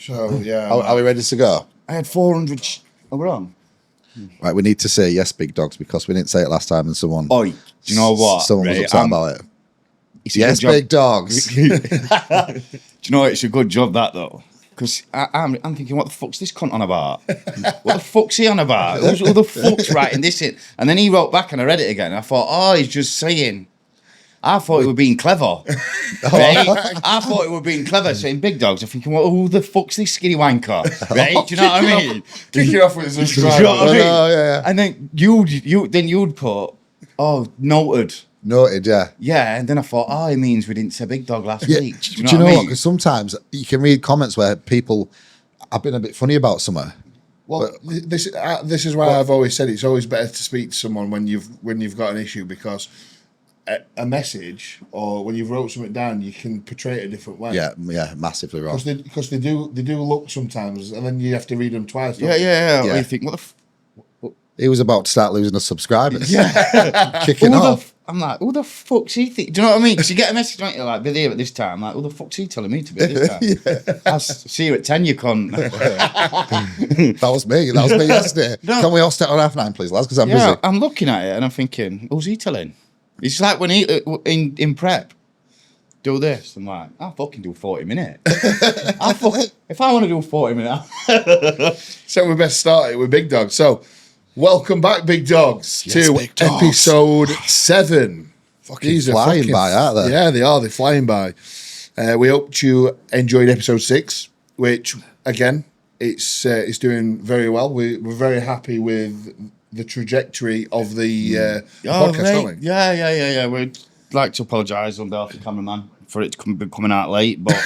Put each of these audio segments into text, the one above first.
So, yeah. Are we ready to go? I had 400. Are we on? Right, we need to say yes, big dogs, because we didn't say it last time and someone... Oi, do you know what? Someone was upset about it. Yes, big dogs. Do you know what? It's a good job, that, though. Because I'm thinking, what the fuck's this cunt on about? What the fuck's he on about? Who the fuck's writing this in? And then he wrote back and I read it again. And I thought, oh, he's just saying... I thought he were being clever. Right? I thought he were being clever, saying big dogs. I'm thinking, well, who the fuck's this skinny wanker? Right? Do you know what I mean? Kick it off with his subscriber. Do you know what I mean? Yeah. And then you'd put, oh, noted. Noted, yeah. Yeah, and then I thought, oh, it means we didn't say big dog last week. Do you know what? Because sometimes you can read comments where people have been a bit funny about something. Well, this is why I've always said it's always better to speak to someone when you've got an issue, because a message or when you've wrote something down, you can portray it a different way. Yeah, massively wrong. Because they do look sometimes, and then you have to read them twice. Yeah. You think, what the he was about to start losing his subscribers. Yeah. Kicking off. I'm like, who the fuck's he think? Do you know what I mean? Because you get a message, don't you? Like, be there at this time. Like, who the fuck's he telling me to be at this time? I'll see you at 10, you cunt. That was me yesterday. No. Can we all start on 9:30, please, lads? Because I'm busy. I'm looking at it and I'm thinking, who's he telling? It's like when he, in prep, do this. I'm like, I'll fucking do 40 minutes. If I want to do 40 minutes. So we best start it with Big Dogs. So, welcome back, Big Dogs, to Big Dogs. episode 7. These are flying by, aren't they? Yeah, they are. They're flying by. We hope you enjoyed episode 6, which, again, it's doing very well. We're very happy with the trajectory of the podcast, aren't we? Yeah. We'd like to apologise on behalf of the cameraman for it coming out late, but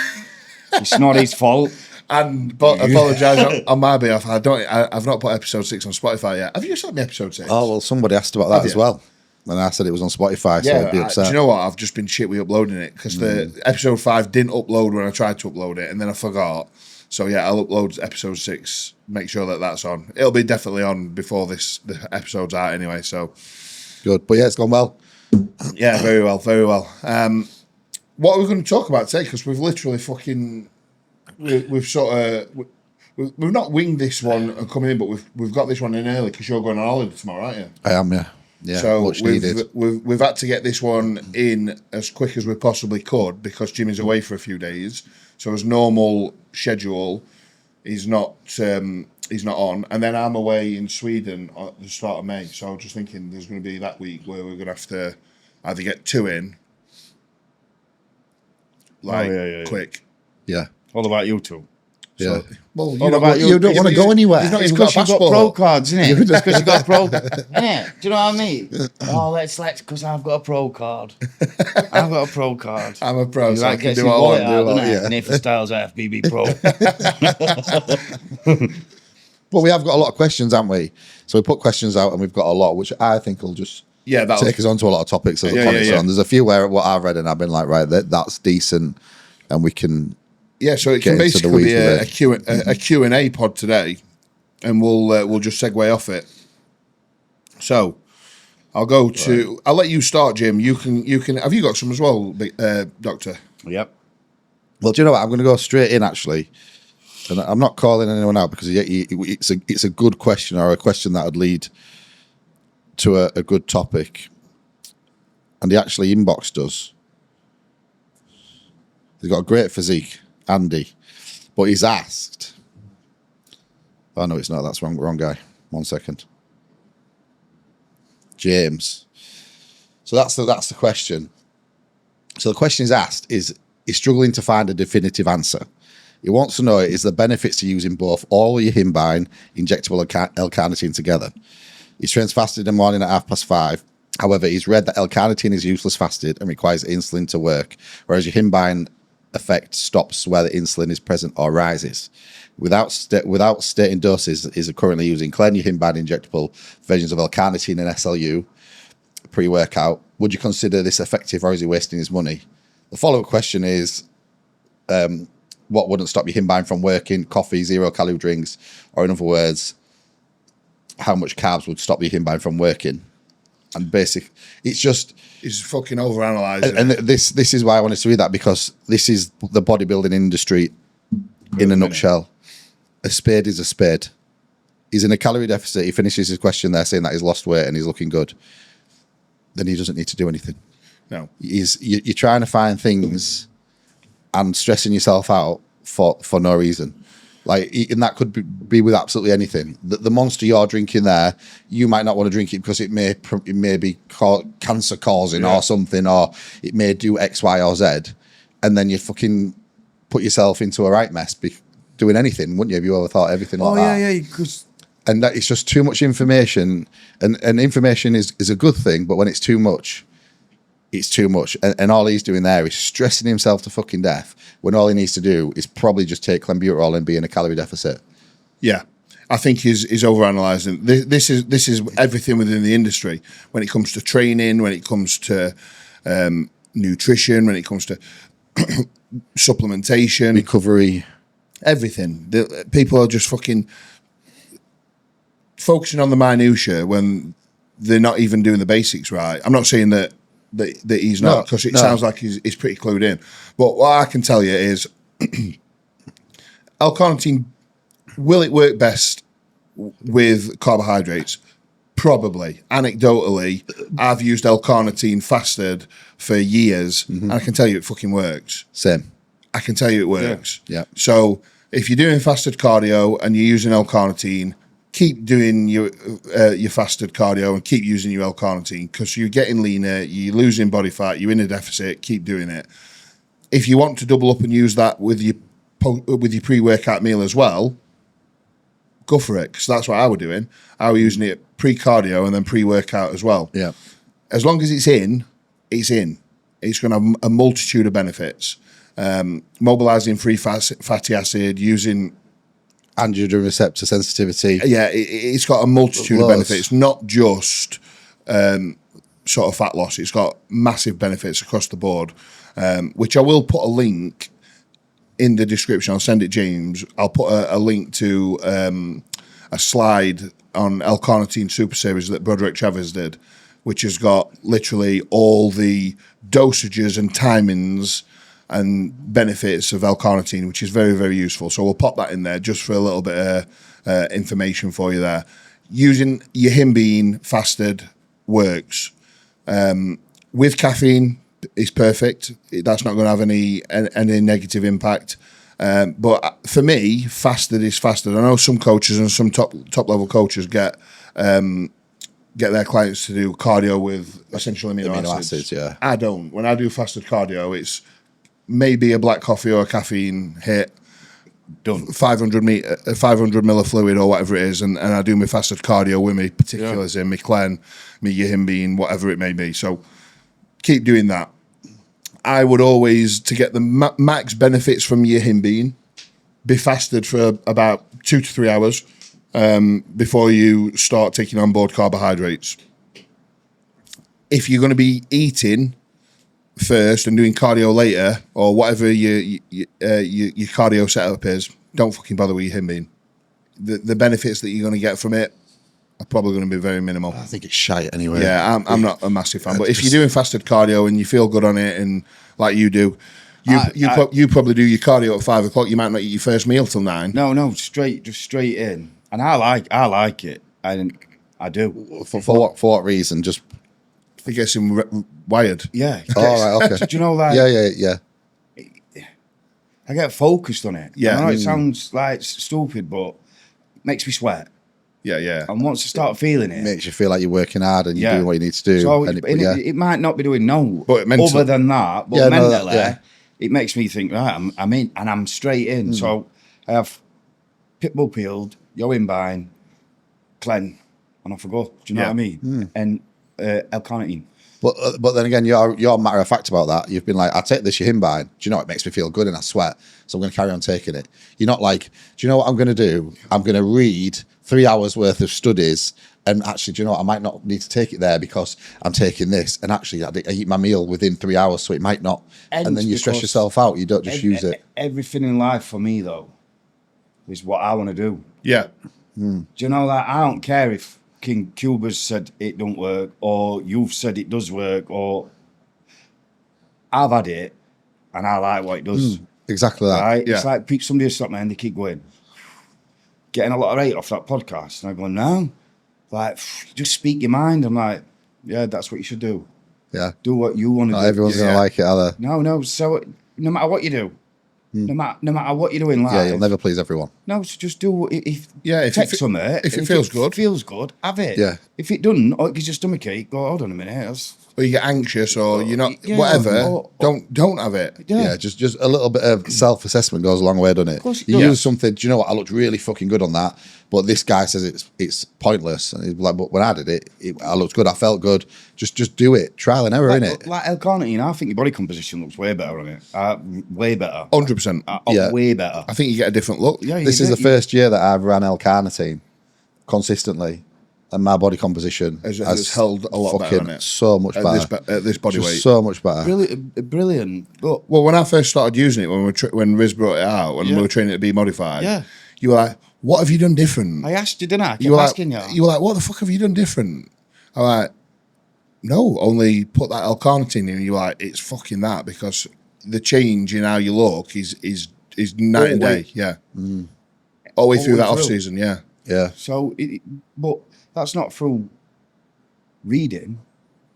it's not his fault. But apologise on my behalf. I've not put episode 6 on Spotify yet. Have you sent me episode 6? Oh, well, somebody asked about that as well. And I said it was on Spotify, so I'd be upset. Do you know what? I've just been shit with uploading it, because the episode 5 didn't upload when I tried to upload it, and then I forgot. So yeah, I'll upload episode 6. Make sure that that's on. It'll be definitely on before the episode's out anyway. So good, but yeah, it's gone well. Yeah, very well. What are we going to talk about today? Because we've literally we've sort of we've not winged this one and come in, but we've got this one in early because you're going on holiday tomorrow, aren't you? I am, yeah. Yeah, so much needed. We've had to get this one in as quick as we possibly could because Jimmy's away for a few days. So his normal schedule, he's not on, and then I'm away in Sweden at the start of May. So I was just thinking there's going to be that week where we're going to have to either get 2 in, quick. Yeah. All about you two. Yeah. So, well, you don't want to go anywhere. It's because you've got pro cards, isn't it? It's because you've got pro cards, isn't it? Do you know what I mean? Oh, let's because I've got a pro card. I've got a pro card. I'm a pro, so I can gets do his all I wallet want. out, doesn't it? Nathan Styles IFBB pro. Well, we have got a lot of questions, haven't we? So we put questions out, and we've got a lot, which I think will just take us on to a lot of topics as the comments on. There's a few where what I've read and I've been like, right, that's decent, and we can. Yeah, so it can basically be a Q&A pod today, and we'll just segue off it. So I'll go to. I'll let you start, Jim. You can. Have you got some as well, Doctor? Yep. Well, do you know what? I'm going to go straight in actually, and I'm not calling anyone out because it's a good question or a question that would lead to a good topic, and he actually inboxed us. He's got a great physique. Andy, but he's asked. Oh no, it's not. That's wrong guy. 1 second. James. So that's the question. So the question is asked is he's struggling to find a definitive answer. He wants to know is the benefits to using both oral yihimbine, injectable L-carnitine together. He trains fasted in the morning at 5:30. However, he's read that L-carnitine is useless fasted and requires insulin to work, whereas yihimbine effect stops where the insulin is present or rises. Without stating doses, is currently using clean yihimbine injectable versions of L-carnitine and SLU pre-workout. Would you consider this effective, or is he wasting his money? The follow-up question is, what wouldn't stop yihimbine from working? Coffee, 0-calorie drinks, or in other words, how much carbs would stop yihimbine from working? And he's fucking overanalyzing. And this is why I wanted to read that, because this is the bodybuilding industry in a nutshell. a spade is a spade. He's in a calorie deficit. He finishes his question there saying that he's lost weight and he's looking good. Then he doesn't need to do anything. No. You're trying to find things and stressing yourself out for no reason. Like, and that could be with absolutely anything. The monster you're drinking there, you might not want to drink it because it may be cancer causing or something, or it may do X, Y, or Z, and then you fucking put yourself into a right mess doing anything, wouldn't you? Have you ever thought everything like that? Yeah, because. And that it's just too much information, and information is a good thing, but when it's too much, it's too much. And all he's doing there is stressing himself to fucking death when all he needs to do is probably just take clenbuterol and be in a calorie deficit. Yeah. I think he's overanalyzing. This is everything within the industry. When it comes to training, when it comes to nutrition, when it comes to supplementation, Recovery. everything. People are just fucking focusing on the minutiae when they're not even doing the basics right. I'm not saying that he's not, because it sounds like he's pretty clued in. But what I can tell you is L-carnitine, will it work best with carbohydrates? Probably. Anecdotally, I've used L-carnitine fasted for years, and I can tell you it fucking works. Same. I can tell you it works. Yeah. So if you're doing fasted cardio and you're using L-carnitine, keep doing your fasted cardio and keep using your L-carnitine, because you're getting leaner, you're losing body fat, you're in a deficit. Keep doing it. If you want to double up and use that with your pre-workout meal as well, go for it, because that's what I was doing. I was using it pre-cardio and then pre-workout as well. Yeah. As long as it's in. It's going to have a multitude of benefits. Mobilizing free fatty acid, using Androgen receptor sensitivity. Yeah, it's got a multitude of benefits. It's not just sort of fat loss. It's got massive benefits across the board, which I will put a link in the description. I'll send it, James. I'll put a link to a slide on L-carnitine Super Series that Broderick Chavez did, which has got literally all the dosages and timings and benefits of L-carnitine, which is very, very useful. So we'll pop that in there just for a little bit of information for you there. Using your himbine fasted works. With caffeine, it's perfect. That's not going to have any negative impact. But for me, fasted is fasted. I know some coaches and some top level coaches get their clients to do cardio with essential amino acids. Yeah. I don't. When I do fasted cardio, it's maybe a black coffee or a caffeine hit, Done. 500 mil of fluid or whatever it is, and I do my fasted cardio with my particulars in, my clen, my yihimbine, whatever it may be. So keep doing that. I would always, to get the max benefits from yihimbine, be fasted for about 2 to 3 hours before you start taking on board carbohydrates. If you're going to be eating first and doing cardio later, or whatever your cardio setup is, don't fucking bother with your himbine. The benefits that you're going to get from it are probably going to be very minimal. I think it's shite anyway. Yeah, I'm not a massive fan. But if you're doing fasted cardio and you feel good on it, and like you do, you probably do your cardio at 5 o'clock. You might not eat your first meal till 9. No, straight in. And I like it. I do. For what reason? Just It gets him wired. Yeah. all right, okay. Do you know, like, yeah. I get focused on it. Yeah. I know it sounds like stupid, but it makes me sweat. Yeah. And once I start feeling it, Makes you feel like you're working hard and you're doing what you need to do. So and it might not be doing But other than that, but mentally, yeah. it makes me think, right, I'm in, and I'm straight in. So I have Pitbull peeled, Yohimbine, Clen, and off I go. Do you know what I mean? And L-carnitine. But then again, you're matter of fact about that. You've been like, I take this yihimbine. Do you know it makes me feel good and I sweat, so I'm going to carry on taking it. You're not like, do you know what I'm going to do? I'm going to read 3 hours worth of studies, and actually, do you know what? I might not need to take it there because I'm taking this. And actually, I eat my meal within 3 hours, so it might not. And then you stress yourself out. You don't just use it. Everything in life for me, though, is what I want to do. Yeah. Do you know that? I don't care if King Cuba's said it don't work, or you've said it does work, or I've had it and I like what it does. Exactly that. Right? Yeah. It's like somebody will stop me and they keep going. getting a lot of hate off that podcast. And I go, no. Like, just speak your mind. I'm like, yeah, that's what you should do. Yeah. Do what you want to do. Not everyone's going to like it, are they? No. So no matter what you do, no matter what you do in life. Yeah, you'll never please everyone. No, so just do what, if it feels good, have it. Yeah. If it doesn't, or it gives you a stomachache, go, hold on a minute. Or you get anxious, or you're not, whatever, don't have it. Yeah, just a little bit of self-assessment goes a long way, doesn't it? Of course it You does. use something, do you know what, I looked really fucking good on that, but this guy says it's pointless. And he's like, but when I did it, I looked good, I felt good. Just do it. Trial and error, innit? Like L-carnitine, I think your body composition looks way better on it. Way better. 100%. Yeah. Way better. I think you get a different look. Yeah, This is the first year that I've ran L-carnitine consistently, and my body composition has held a lot better on it. So much better. At this body Just weight. so much better. Brilliant. But Well, when I first started using it, when Riz brought it out, when we were training it to be modified, you were like, what have you done different? I asked you, didn't I? I kept You were asking like, you were like, what the fuck have you done different? I'm like, no, only put that L-carnitine in. And you were like, it's fucking that, because the change in how you look is night and day. Yeah. All the way through that off season. Yeah. Yeah. So, but that's not through reading.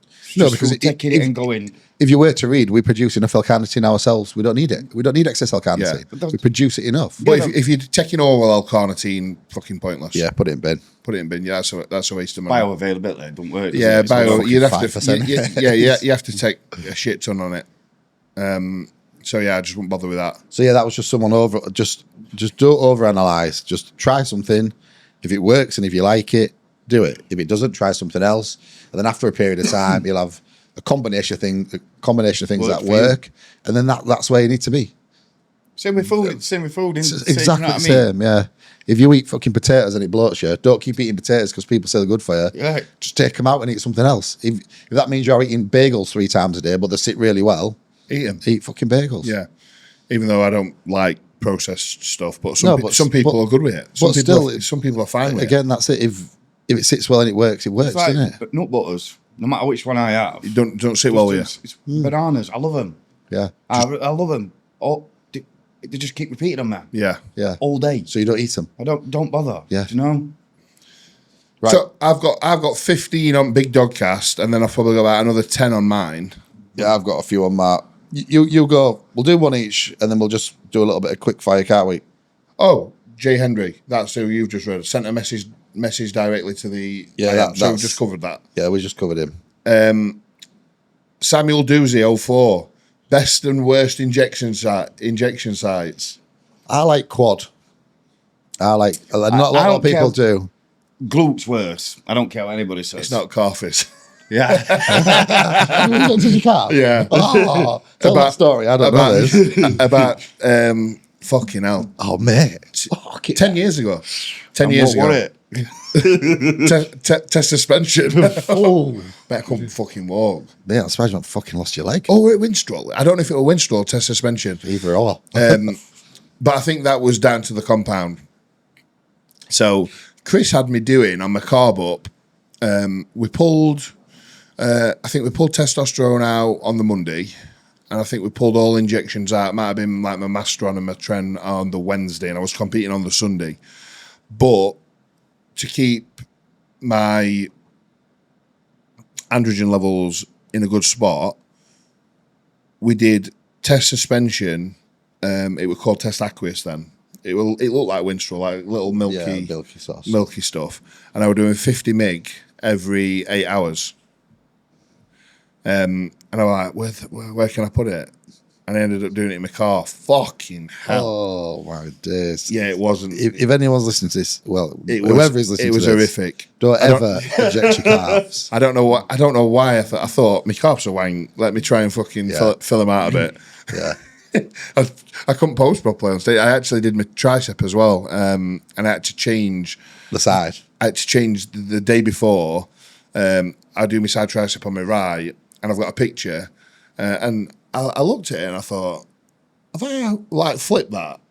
It's No, just because through taking it and going. If you were to read, we produce enough L-carnitine ourselves. We don't need it. We don't need excess L-carnitine. Yeah. We produce it enough. But if you're taking all L-carnitine, fucking pointless. Yeah, put it in bin. Put it in bin. Yeah, that's a waste of money. Bioavailability don't work. Yeah, you'd have to. 5%. You have to take a shit ton on it. So yeah, I just wouldn't bother with that. So yeah, that was just someone over. Just don't overanalyze. Just try something. If it works and if you like it, do it. If it doesn't, try something else. And then after a period of time, you'll have a combination of things that work, and then that's where you need to be. Same with food. It's exactly the same. Yeah. If you eat fucking potatoes and it bloats you, don't keep eating potatoes because people say they're good for you. Yeah. Just take them out and eat something else. If that means you're eating bagels 3 times a day, but they sit really well, Eat them. eat fucking bagels. Yeah. Even though I don't like processed stuff, but some people are good with it. Some people are fine with it. Again, that's it. If it sits well and it works, It's like, doesn't it? but nut butters, no matter which one I have, You don't sit well with you. it's bananas. I love them. Yeah. I love them. Oh, they just keep repeating them, man. Yeah. Yeah. All day. So you don't eat them. I don't bother. Yeah. Do you know? Right. So I've got 15 on Big Dog Cast, and then I've probably got about another 10 on mine. Yeah, I've got a few on that. You go. We'll do one each, and then we'll just do a little bit of quick fire, can't we? Oh, Jay Hendry, that's who you've just read. Sent a message directly to the. So we've just covered that. Yeah, we just covered him. Samuel Doozy 04, best and worst injection sites. I like quad. Not a lot of people do. Glute's worse. I don't care what anybody says. It's not Carfis. Yeah. Did you can't? Yeah. Oh, tell that story. I don't know this. About fucking hell. Oh, mate. 10 years ago. 10 years ago. What it? Test suspension. Oh. Bet I couldn't fucking walk. Mate, I'm surprised you haven't fucking lost your leg. Oh, Winstrol. I don't know if it was Winstrol or test suspension. Either or. But I think that was down to the compound. So Chris had me doing on my carb up. We pulled, I think we pulled testosterone out on the Monday, and I think we pulled all injections out. It might have been like my Mastron and my Tren on the Wednesday, and I was competing on the Sunday. But to keep my androgen levels in a good spot, we did test suspension. It was called Test Aqueous then. It looked like Winstrol, like little milky sauce. milky stuff. And I was doing 50 mg every 8 hours. And I was like, where can I put it? And I ended up doing it in my car. Fucking hell. Oh, my days. Yeah, it wasn't. If anyone's listening to this, whoever is listening to this. It was horrific. Don't ever inject your carbs. I don't know why I thought my carbs are wang. Let me try and fucking fill them out a bit. Yeah. I couldn't post properly on stage. I actually did my tricep as well, and I had to change the side. I had to change the day before. I do my side tricep on my right, and I've got a picture, and I looked at it and I thought, have I like flipped that?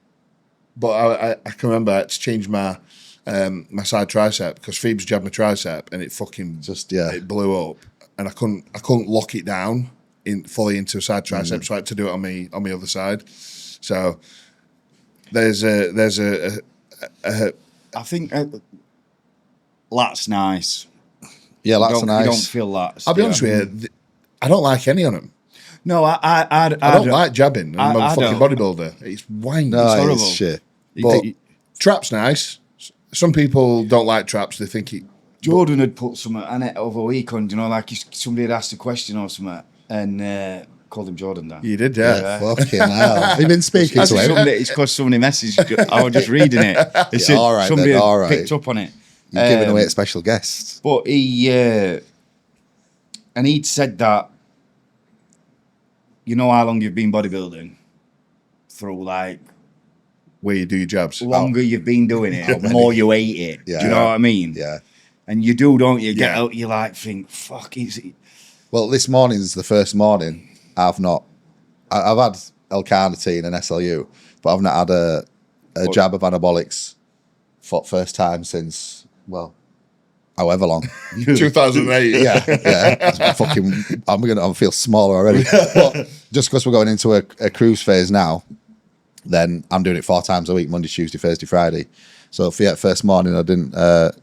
But I can remember I had to change my my side tricep because Phoebe's jabbed my tricep and it fucking it blew up, and I couldn't lock it down fully into a side tricep, so I had to do it on my other side. So there's a I think that's nice. Yeah, that's You nice. don't feel that. I'll be honest with you, I don't like any on them. No, I don't like jabbing. I'm a I fucking don't. bodybuilder. It's windy. No, It's horrible. it's shit. But trap's nice. Some people don't like traps. They think it. Jordan had put something on it over a week on, like somebody had asked a question or something and called him Jordan down. You did, yeah. Yeah, fucking hell. Have you been speaking to him? It's because somebody messaged. I was just reading it. It said all right somebody then, had all right. picked up on it. You're giving away special guests. But and he'd said that, you know how long you've been bodybuilding? Through like, Where you do your jabs. longer you've been doing it, the more you hate it. Yeah. Do you know what I mean? Yeah. And you do, don't you? Get Yeah. out, you like think, fuck, Well, this morning's the first morning I've had L-carnitine and SLU, but I've not had a jab of anabolics for first time since, well, however long. 2008. yeah. I feel smaller already. But just because we're going into a cruise phase now, then I'm doing it 4 times a week, Monday, Tuesday, Thursday, Friday. So first morning I didn't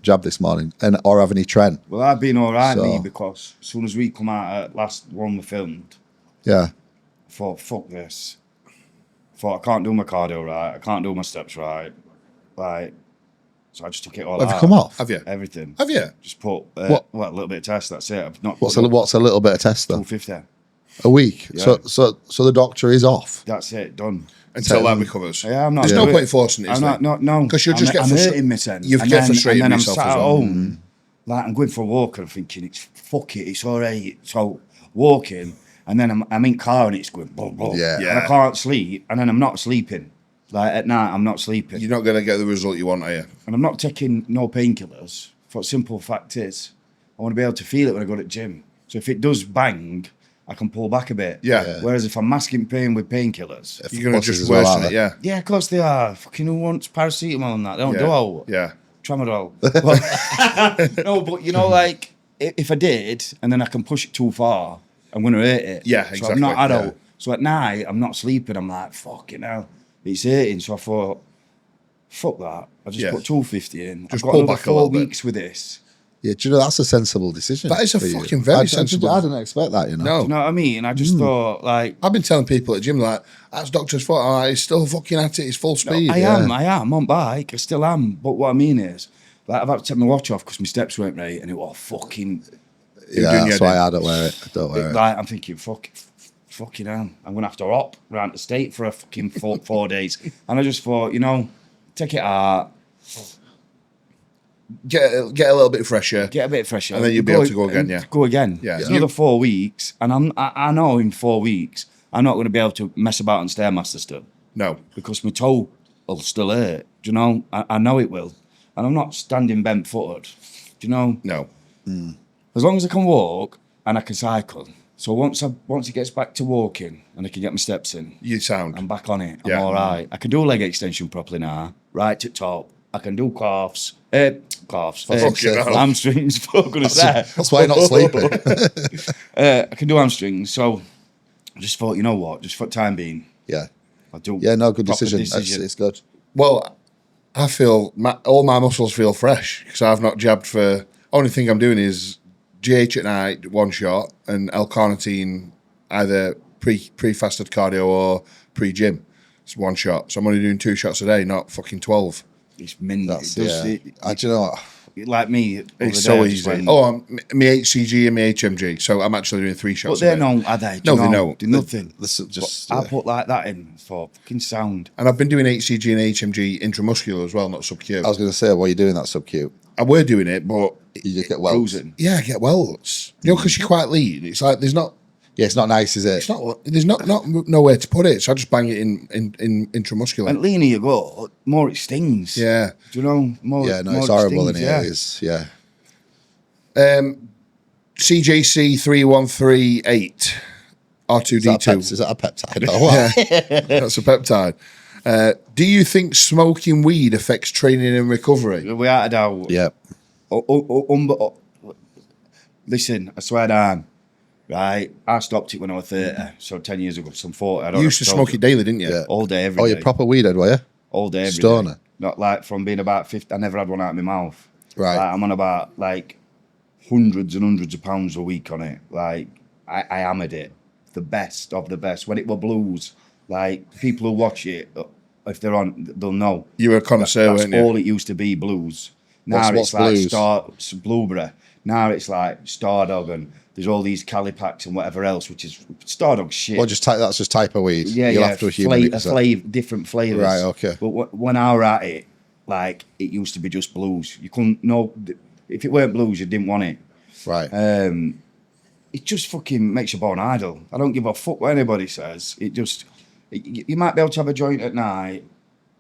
jab this morning or have any tren. Well, I've been all right, So- Lee, because as soon as we come out at last one we filmed, Yeah. I thought, fuck this. I thought, I can't do my cardio right. I can't do my steps right. Like, so I just took it all Have out. you come off? Have you? Everything. Have you? Just put What? a little bit of test. That's it. I've not What's a little bit of test though? 250. A week. Yeah. So the doctor is off. That's it. Done. Until that recovers. Yeah, I'm not. There's no point forcing it, is I'm there? not. No, 'Cause you'll just get I'm frustra- hurting myself. you get frustrated and then with yourself I'm sat as at well. home, like I'm going for a walk and I'm thinking, fuck it, it's all right. So walking, and then I'm in car and it's going, blah, blah. Yeah. And I can't sleep, and then I'm not sleeping. Like at night, I'm not sleeping, You're not going to get the result you want, are you? and I'm not taking no painkillers. For the simple fact is, I want to be able to feel it when I go to the gym. So if it does bang, I can pull back a bit. Yeah. Whereas if I'm masking pain with painkillers, You're going to Buses just as well, worsen aren't it, they? yeah. yeah, of course they are. Fucking who wants paracetamol and that? They don't Yeah. do all. Yeah. Tramadol. No, but like if I did, and then I can push it too far, I'm gonna hurt it. Yeah, So exactly, I'm not adult. yeah. So at night, I'm not sleeping. I'm like, fucking hell, it's hurting. So I thought, fuck that. I just Yeah. put 250 in. Just I've got pull another back a 4 little bit. weeks with this. Yeah, do you know that's a sensible decision? That is a for you. fucking very sensible- I didn't expect that, you know. No. Do you know what I mean? I just thought, like, I've been telling people at the gym, like, that's doctor's fault. Oh, he's still fucking at it. He's full speed. I am on bike. I still am. But what I mean is, like, I've had to take my watch off because my steps weren't right, and it was fucking. Yeah, doing that's your why head I don't wear it. I don't wear it. Like, I'm thinking, fucking hell, I'm gonna have to hop around the state for a fucking 4 days. And I just thought, take it out, Get a little bit fresher. get a bit fresher, And then you'll be able to go again, yeah. Go again. Yeah. It's You- another 4 weeks, and I know in 4 weeks I'm not going to be able to mess about on Stairmaster still No. because my toe will still hurt. Do you know? I know it will, and I'm not standing bent footed. Do you know? No. As long as I can walk and I can cycle. So once it gets back to walking and I can get my steps in, You sound. I'm back on it. I'm Yeah. all right. I can do a leg extension properly now. Right to top. I can do calves. fuck's sake. Hamstrings. What I'm gonna say. That's why you're not sleeping. I can do hamstrings. So I just thought, you know what? Just for the time being, Yeah. I'll do. Yeah, no, good proper decision. It's good. Well, I feel all my muscles feel fresh because I've not jabbed for. Only thing I'm doing is GH at night, 1 shot, and L-carnitine either pre-fasted cardio or pre-gym. It's 1 shot. So I'm only doing 2 shots a day, not fucking 12. It's mint. That's It does, yeah. it- Do you know what? like me. It's so easy. Oh, my HCG and my HMG. So I'm actually doing 3 But shots they a day. know, are they? No, they know. They're nothing. This is just I yeah. put like that in for fucking sound. And I've been doing HCG and HMG intramuscular as well, not sub-Q. I was going to say, what are you doing that sub-Q? I were doing it, but You just get well. Cruising. yeah, I get welts. Because you're quite lean. It's like there's not nice, is it? It's not. There's not nowhere to put it, so I just bang it in intramuscular. And leaner you go, more it stings. Yeah. Do you know? More. Yeah, no, more it's it horrible stings, in here. It's, yeah. CJC 3138 R2D2. Is that a peptide? Oh, what? That's a peptide. Do you think smoking weed affects training and recovery? Without a doubt. Yeah. Listen, I swear down. Right, I stopped it when I was 30, so 10 years ago, some 40. I don't You used to know, smoke it daily, didn't you? Yeah. all day, every Oh, day. you're proper weedhead, were you? All day, every day. Stoner. Not like from being about 50. I never had one out of my mouth. Right. Like, I'm on about like hundreds and hundreds of pounds a week on it. Like I hammered it, the best of the best. When it were blues, like people who watch it, if they're on, they'll know. You were a connoisseur, That's weren't you? all it used to be, blues. Now What's it's like blues? it's blueberry. Now it's like Stardog, and there's all these Cali packs and whatever else, which is Stardog shit. Well, that's just type of weed. Yeah, You'll yeah. have to accumulate it. Different flavors. Right, okay. But when I were at it, like it used to be just blues. You couldn't know if it weren't blues, you didn't want it. Right. It just fucking makes you born idle. I don't give a fuck what anybody says. You might be able to have a joint at night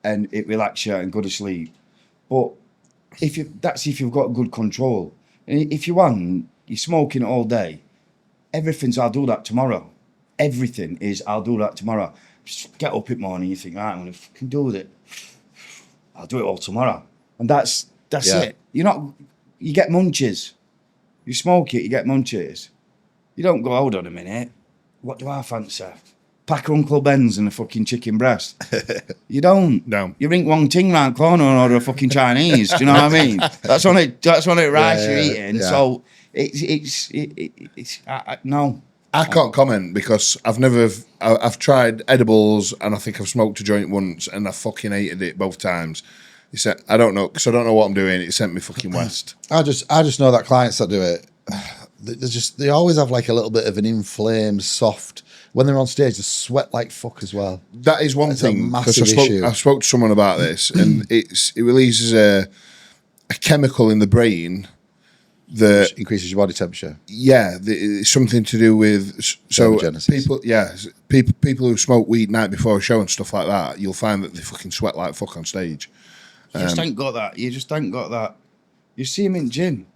and it relax you and go to sleep, but if you've got good control. And if you want, you're smoking it all day. Everything's I'll do that tomorrow. Everything is I'll do that tomorrow. Just get up in the morning, you think, right, I'm gonna fucking do it. I'll do it all tomorrow. And that's Yeah. it. You get munchies. You smoke it, you get munchies. You don't go, hold on a minute. What do I fancy? Pack of Uncle Ben's and a fucking chicken breast. You don't. No. You ring one ting round corner and order a fucking Chinese. Do you know what I mean? That's on it rice you're eating. yeah. So no. I can't comment because I've tried edibles and I think I've smoked a joint once and I fucking hated it both times. He said, I don't know, because I don't know what I'm doing. It sent me fucking west. I just know that clients that do it, they always have like a little bit of an inflamed, soft. When they're on stage, they sweat like fuck as well. That is one It's a thing. Because massive issue. I spoke to someone about this, and it releases a chemical in the brain that Which increases your body temperature. it's something to do with Thermogenesis. people who smoke weed night before a show and stuff like that. You'll find that they fucking sweat like fuck on stage. You just ain't got that. You just ain't got that. You see him in gym.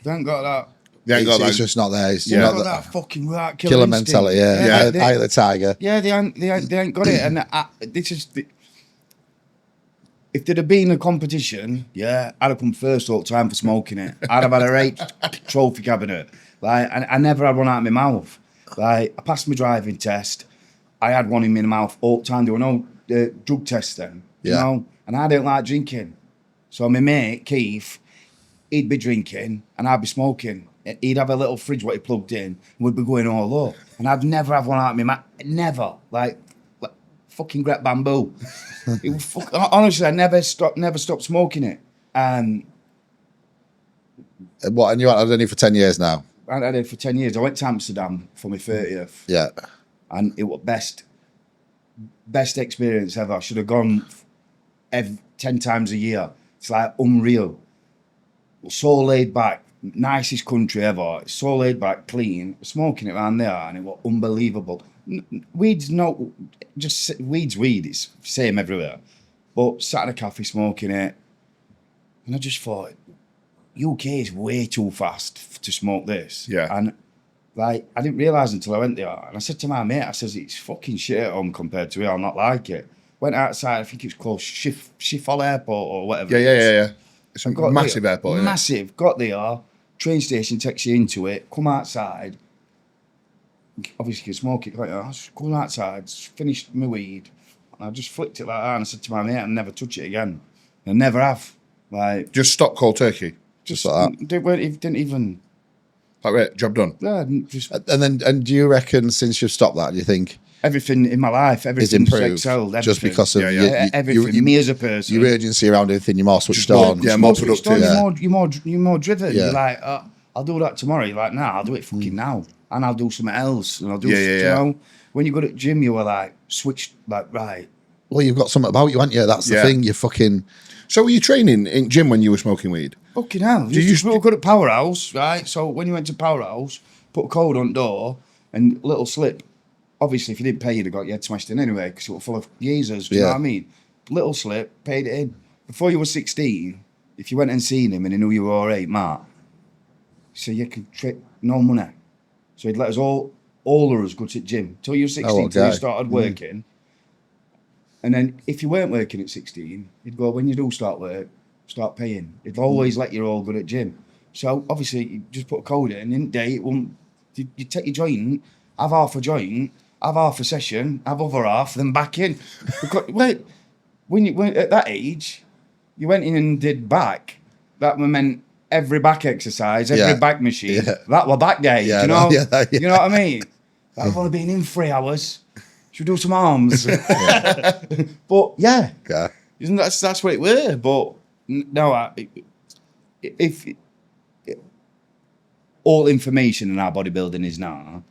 They ain't got that. They ain't got It's that. just not there. It's They not ain't got that fucking right killer instinct. mentality. Yeah, eye of the tiger. Yeah, they ain't got it. And if there'd have been a competition, I'd have come first all the time for smoking it. I'd have had a right trophy cabinet. Like, I never had one out of my mouth. Like, I passed my driving test. I had one in my mouth all the time. There were no drug tests then, you know. And I don't like drinking. So my mate Keith, he'd be drinking and I'd be smoking. He'd have a little fridge what he plugged in and we'd be going all up. And I'd never have one out of my mouth. Never. Like fucking Gret Bamboo. Honestly, I never stopped smoking it. And What? And you had it for 10 years now. I had it for 10 years. I went to Amsterdam for my 30th. Yeah. And it was best experience ever. I should have gone 10 times a year. It's like unreal. So laid back. Nicest country ever. It's so laid back, clean. Smoking it around there and it was unbelievable. Weed's weed. It's same everywhere. But sat in a cafe smoking it, and I just thought, UK is way too fast to smoke this. Yeah. And like I didn't realise until I went there, and I said to my mate, I says it's fucking shit at home compared to here. I'll not like it. Went outside. I think it's called Schiphol Airport or whatever. Yeah. It's a massive airport. Isn't it? Massive. Got there. Train station takes you into it. Come outside. Obviously, you can smoke it. Like, I just go outside, finished my weed. And I just flicked it like that and I said to my mate, I'll never touch it again. I never have. Like, Just stop cold turkey. Just like that. Didn't even. Like, right, job done. Yeah, just And do you reckon since you've stopped that, do you think everything in my life, it's everything's improved? excelled. Just Everything. because of Everything. Me as a person. your urgency around everything, you're more switched more- on. yeah, more switched productive. on, You're more driven. Yeah. You're like, I'll do that tomorrow. You're like, nah, I'll do it fucking now. And I'll do something else. And I'll do, you know, when you go to the gym, you were like, switched, like, right. Well, you've got something about you, haven't you? That's the thing. You're fucking. So were you training in gym when you were smoking weed? Fucking hell. You used to go to Powerhouse, right? So when you went to Powerhouse, put a code on door and little slip. Obviously, if you didn't pay, you'd have got your head smashed in anyway because it was full of geezers. Do you know what I mean? Little slip, paid it in. Before you were 16, if you went and seen him and he knew you were all right, Mark, so you can trick no money. So he'd let us all of us go to the gym till you were 16, till you started working. And then if you weren't working at 16, he'd go, when you do start work, start paying. He'd always let you all go to the gym. So obviously, you just put a code in, in day, it won't, you take your joint, have half a joint, have half a session, have other half, then back in. Because, when at that age, you went in and did back, that meant every back exercise, every back machine, that were back day, Yeah, you know? yeah. You know what I mean? I've only been in 3 hours. Should we do some arms? But yeah, isn't that's what it were. But no, if all information in our bodybuilding is now.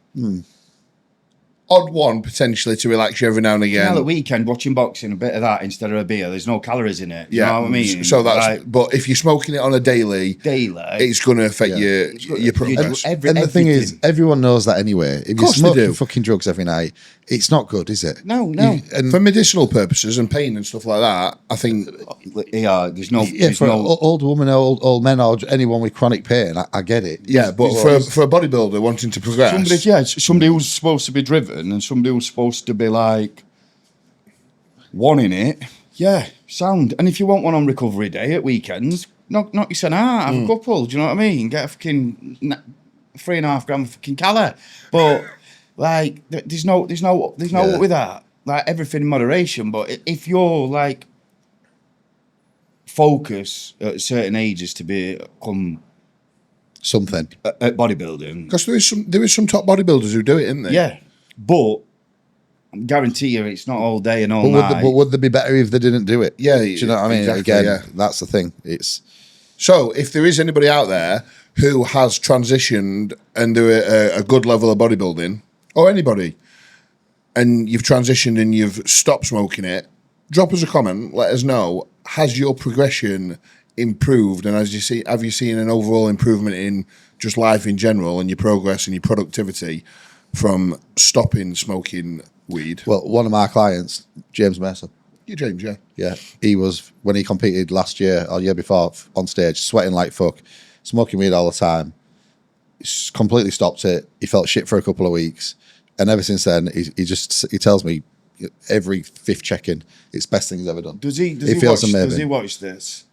Odd one potentially to relax you every now and again. At the weekend, watching boxing, a bit of that instead of a beer. There's no calories in it. You know what I mean? So that's. But if you're smoking it on a daily, it's going to affect your progress. And the thing is, everyone knows that anyway. If you're smoking fucking drugs every night, it's not good, is it? No. And for medicinal purposes and pain and stuff like that, I think. Yeah, there's no. Old woman, old men, or anyone with chronic pain, I get it. Yeah, but for a bodybuilder wanting to progress, somebody who's supposed to be driven and somebody who's supposed to be like wanting it. Yeah, sound. And if you want one on recovery day at weekends, knock yourself out, have a couple. Do you know what I mean? Get a fucking 3.5 gram of fucking calorie. But like, there's no with that. Like everything in moderation. But if you're like focus at certain ages to become something at bodybuilding, because there is some top bodybuilders who do it, isn't there? Yeah, but I guarantee you, it's not all day and all night. But would they be better if they didn't do it? Yeah, do you know what I mean? Exactly, Again, that's the thing. It's so if there is anybody out there who has transitioned and do a good level of bodybuilding, or anybody, and you've transitioned and you've stopped smoking it, drop us a comment. Let us know. Has your progression improved, and have you seen an overall improvement in just life in general and your progress and your productivity from stopping smoking weed? Well, one of my clients, James Mercer. Yeah, James, yeah. Yeah, he was, when he competed last year or year before on stage, sweating like fuck, smoking weed all the time. He's completely stopped it. He felt shit for a couple of weeks. And ever since then, he tells me every fifth check-in, it's the best thing he's ever done. Does he watch this?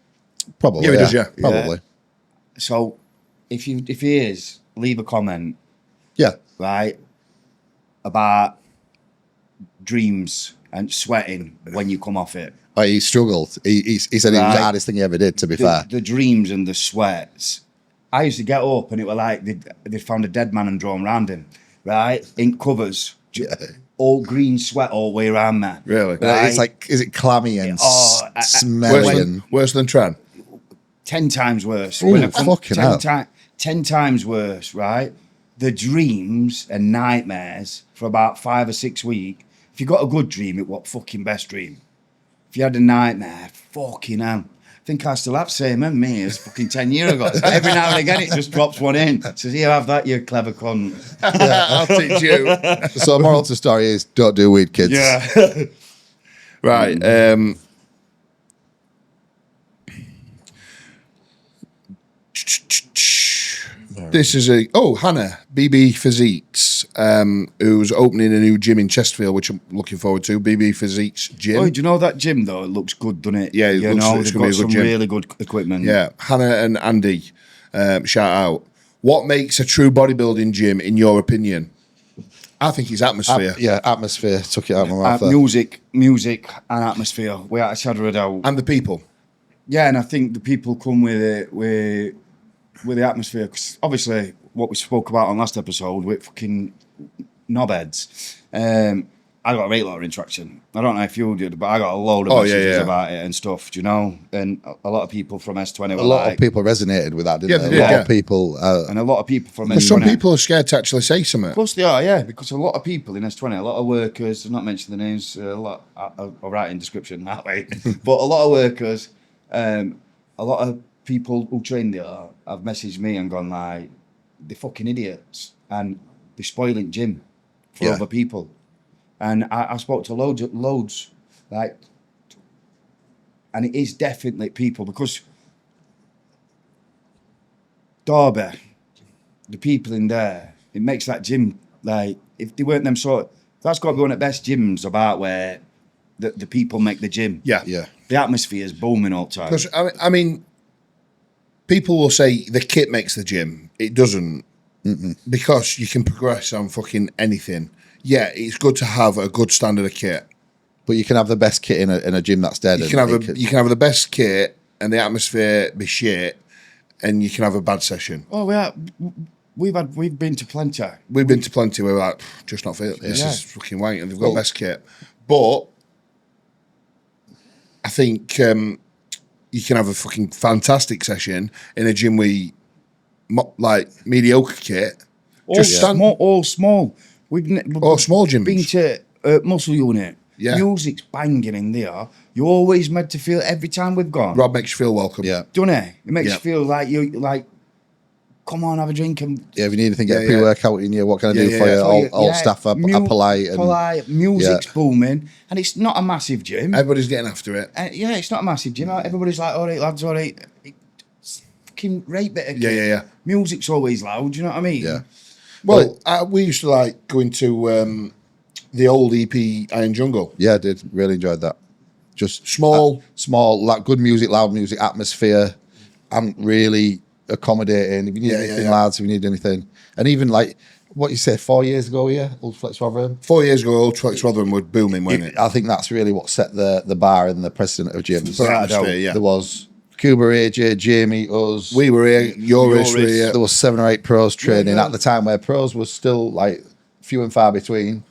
Probably. Yeah, he does, yeah. Probably. Yeah. So if he is, leave a comment. Yeah. Right? About dreams and sweating when you come off it. Oh, he struggled. He said it was the hardest thing he ever did, to be fair. The dreams and the sweats. I used to get up and it were like they'd found a dead man and drawn around him. Right? Ink covers. All green sweat all the way around there. Really? Right? It's like, is it clammy and smelly? Worse than Tran? 10 times worse. Ooh, fucking hell. 10 times worse, right? The dreams and nightmares for about 5 or 6 weeks. If you got a good dream, it was fucking best dream. If you had a nightmare, fucking hell. I think I still have the same in me as fucking 10 years ago. Every now and again, it just drops one in. Says, here, have that, you clever cunt. Yeah, I'll teach you. So moral to the story is, don't do weed, kids. Yeah. Right. This is Hannah, BB Physiques, who's opening a new gym in Chesterfield, which I'm looking forward to. BB Physiques Gym. Oh, do you know that gym, though? It looks good, doesn't it? Yeah, they've got some really good equipment. Yeah, Hannah and Andy, shout out. What makes a true bodybuilding gym, in your opinion? I think it's atmosphere. Atmosphere. Took it out of my mouth there. Music and atmosphere. Without a shadow of a doubt. And the people. Yeah, and I think the people come with it, with the atmosphere. Because obviously, what we spoke about on last episode with fucking knobheads. I got a great lot of interaction. I don't know if you did, but I got a load of messages about it and stuff, do you know? And a lot of people from S20 were a lot of people resonated with that, didn't they? A lot of people. And a lot of people from S20. Some people are scared to actually say something. Of course they are, yeah, because a lot of people in S20, a lot of workers, I've not mentioned the names, I'll write in description that way, but a lot of workers, a lot of people who train there have messaged me and gone like, they're fucking idiots and they're spoiling gym for other people. And I spoke to loads, like, and it is definitely people, because Derby, the people in there, it makes that gym, like, if they weren't them that's got to be one of the best gyms about where the people make the gym. Yeah. The atmosphere is booming all the time. Because, I mean, people will say the kit makes the gym. It doesn't. Because you can progress on fucking anything. Yeah, it's good to have a good standard of kit, but you can have the best kit in a gym that's dead. You can have the best kit and the atmosphere be shit, and you can have a bad session. Oh, we've been to plenty. We've been to plenty where we're like, just not fit. This is fucking wank, and they've got best kit. But I think you can have a fucking fantastic session in a gym with like mediocre kit. All small. Small gyms. Been to Muscle Unit. Yeah. Music's banging in there. You're always meant to feel every time we've gone. Rob makes you feel welcome. Yeah. Don't it? It makes you feel like you like. Come on, have a drink and. Yeah, if you need anything, get a pre-workout in you. What can I do for you? All staff are polite. Polite. Music's booming, and it's not a massive gym. Everybody's getting after it. It's not a massive gym. Everybody's like, all right, lads, all right. It's fucking right bit of kit. Yeah. Music's always loud. Do you know what I mean? Yeah. Well, we used to like going to the old EP Iron Jungle. Yeah, I did. Really enjoyed that. Just Small, like good music, loud music, atmosphere. I'm really accommodating. If you need anything, lads, if you need anything. And even like, what you say, 4 years ago here, Old Flex Rotherham? 4 years ago, Old Flex Rotherham was booming, wasn't it? I think that's really what set the bar and the precedent of gyms. Yeah. There was Cuba, AJ, Jamie, us. We were here, Yoris were here. There was 7 or 8 pros training at the time where pros was still like few and far between.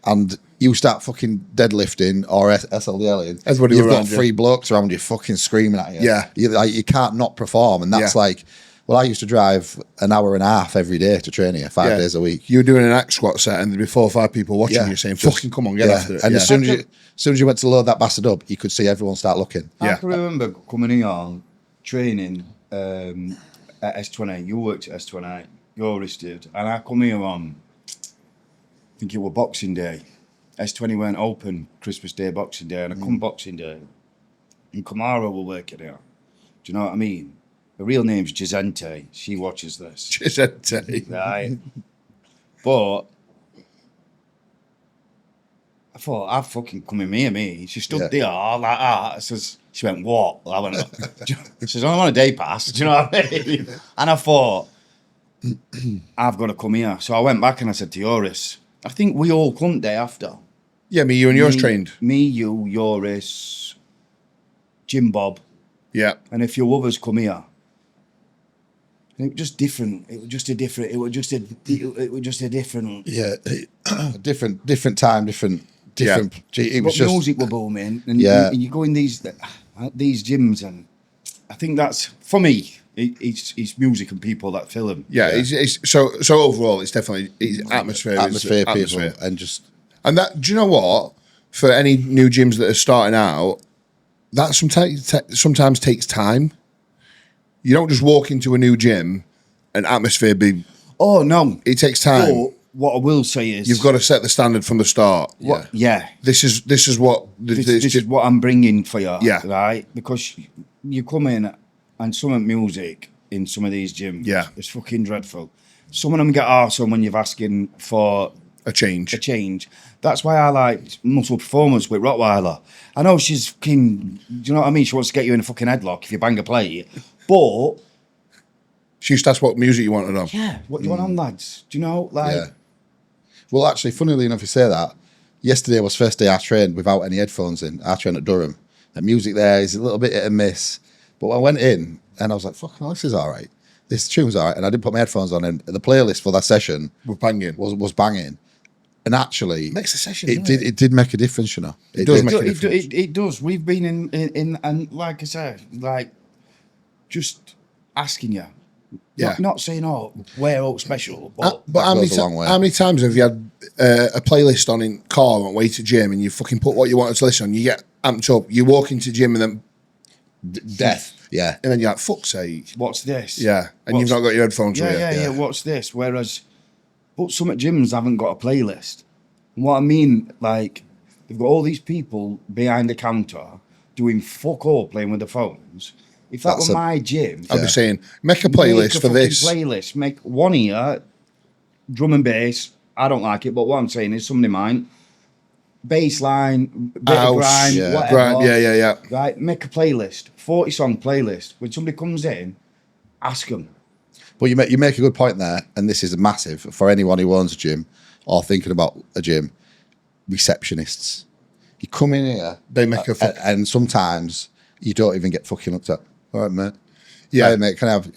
And you start fucking deadlifting or SLDLing, Everybody you've got around you. 3 blokes around you fucking screaming at you. Yeah. You can't not perform. And that's like, well, I used to drive an hour and a half every day to train here, 5 days a week. You were doing an axe squat set and there'd be 4 or 5 people watching you saying, fucking come on, get after it. And as soon as you went to load that bastard up, you could see everyone start looking. I can remember coming here, training at S28. You worked at S28. Yoris did. And I come here on, I think it was Boxing Day. S20 weren't open Christmas Day, Boxing Day. And I come Boxing Day. And Kamara were working here. Do you know what I mean? Her real name's Gisente. She watches this. Gisente. Right. But I thought, I've fucking come in here, me. She stood there like that. She went, what? I went, she says, I'm on a day pass. Do you know what I mean? And I thought, I've got to come here. So I went back and I said to Yoris, I think we all come day after. Yeah, you and yours trained. Me, you, Yoris, Jim Bob. Yeah. And a few others come here. And it was just different. It was just a different. Yeah, different time, different. It was but just music were booming, and you go in these gyms, and I think that's for me. It's music and people that fill them. Yeah, it's so overall, it's definitely atmosphere, people, and just that. Do you know what? For any new gyms that are starting out, that sometimes takes time. You don't just walk into a new gym and atmosphere be. Oh no, it takes time. But what I will say is you've got to set the standard from the start. This is what I'm bringing for you. Yeah, right. Because you come in and some music in some of these gyms. Yeah, it's fucking dreadful. Some of them get arsehole when you're asking for a change. That's why I like Muscle Performance with Rottweiler. I know she's fucking. Do you know what I mean? She wants to get you in a fucking headlock if you bang a plate. But she used to ask what music you wanted on. Yeah, what do you want on, lads? Do you know, like? Yeah. Well, actually, funnily enough, you say that. Yesterday was first day I trained without any headphones in. I trained at Durham. The music there is a little bit hit and miss. But I went in and I was like, fucking hell, this is all right. This tune's all right. And I didn't put my headphones on. And the playlist for that session was banging. And actually, it makes the session. It did make a difference, you know. It does make a difference. It does. We've been in and like I said, like just asking you. Yeah. Not saying, oh, we're all special. But how many times have you had a playlist on in car on way to gym and you fucking put what you wanted to listen on, you get amped up, you walk into gym and then death. Yeah. And then you're like, fuck's sake. What's this? Yeah. And you've not got your headphones with you. Yeah, what's this? Whereas, but some gyms haven't got a playlist. And what I mean, like, they've got all these people behind the counter doing fuck all playing with their phones. If that were my gym, I'd be saying, make a playlist for this. Playlist, make one here, drum and bass. I don't like it, but what I'm saying is somebody might. Bass line, bit of grime, whatever. Yeah. Right, make a playlist, 40-song playlist. When somebody comes in, ask them. Well, you make a good point there, and this is massive for anyone who owns a gym or thinking about a gym. Receptionists. You come in here, they make and sometimes you don't even get fucking looked at. All right, mate. Yeah. Hey, mate, can I have,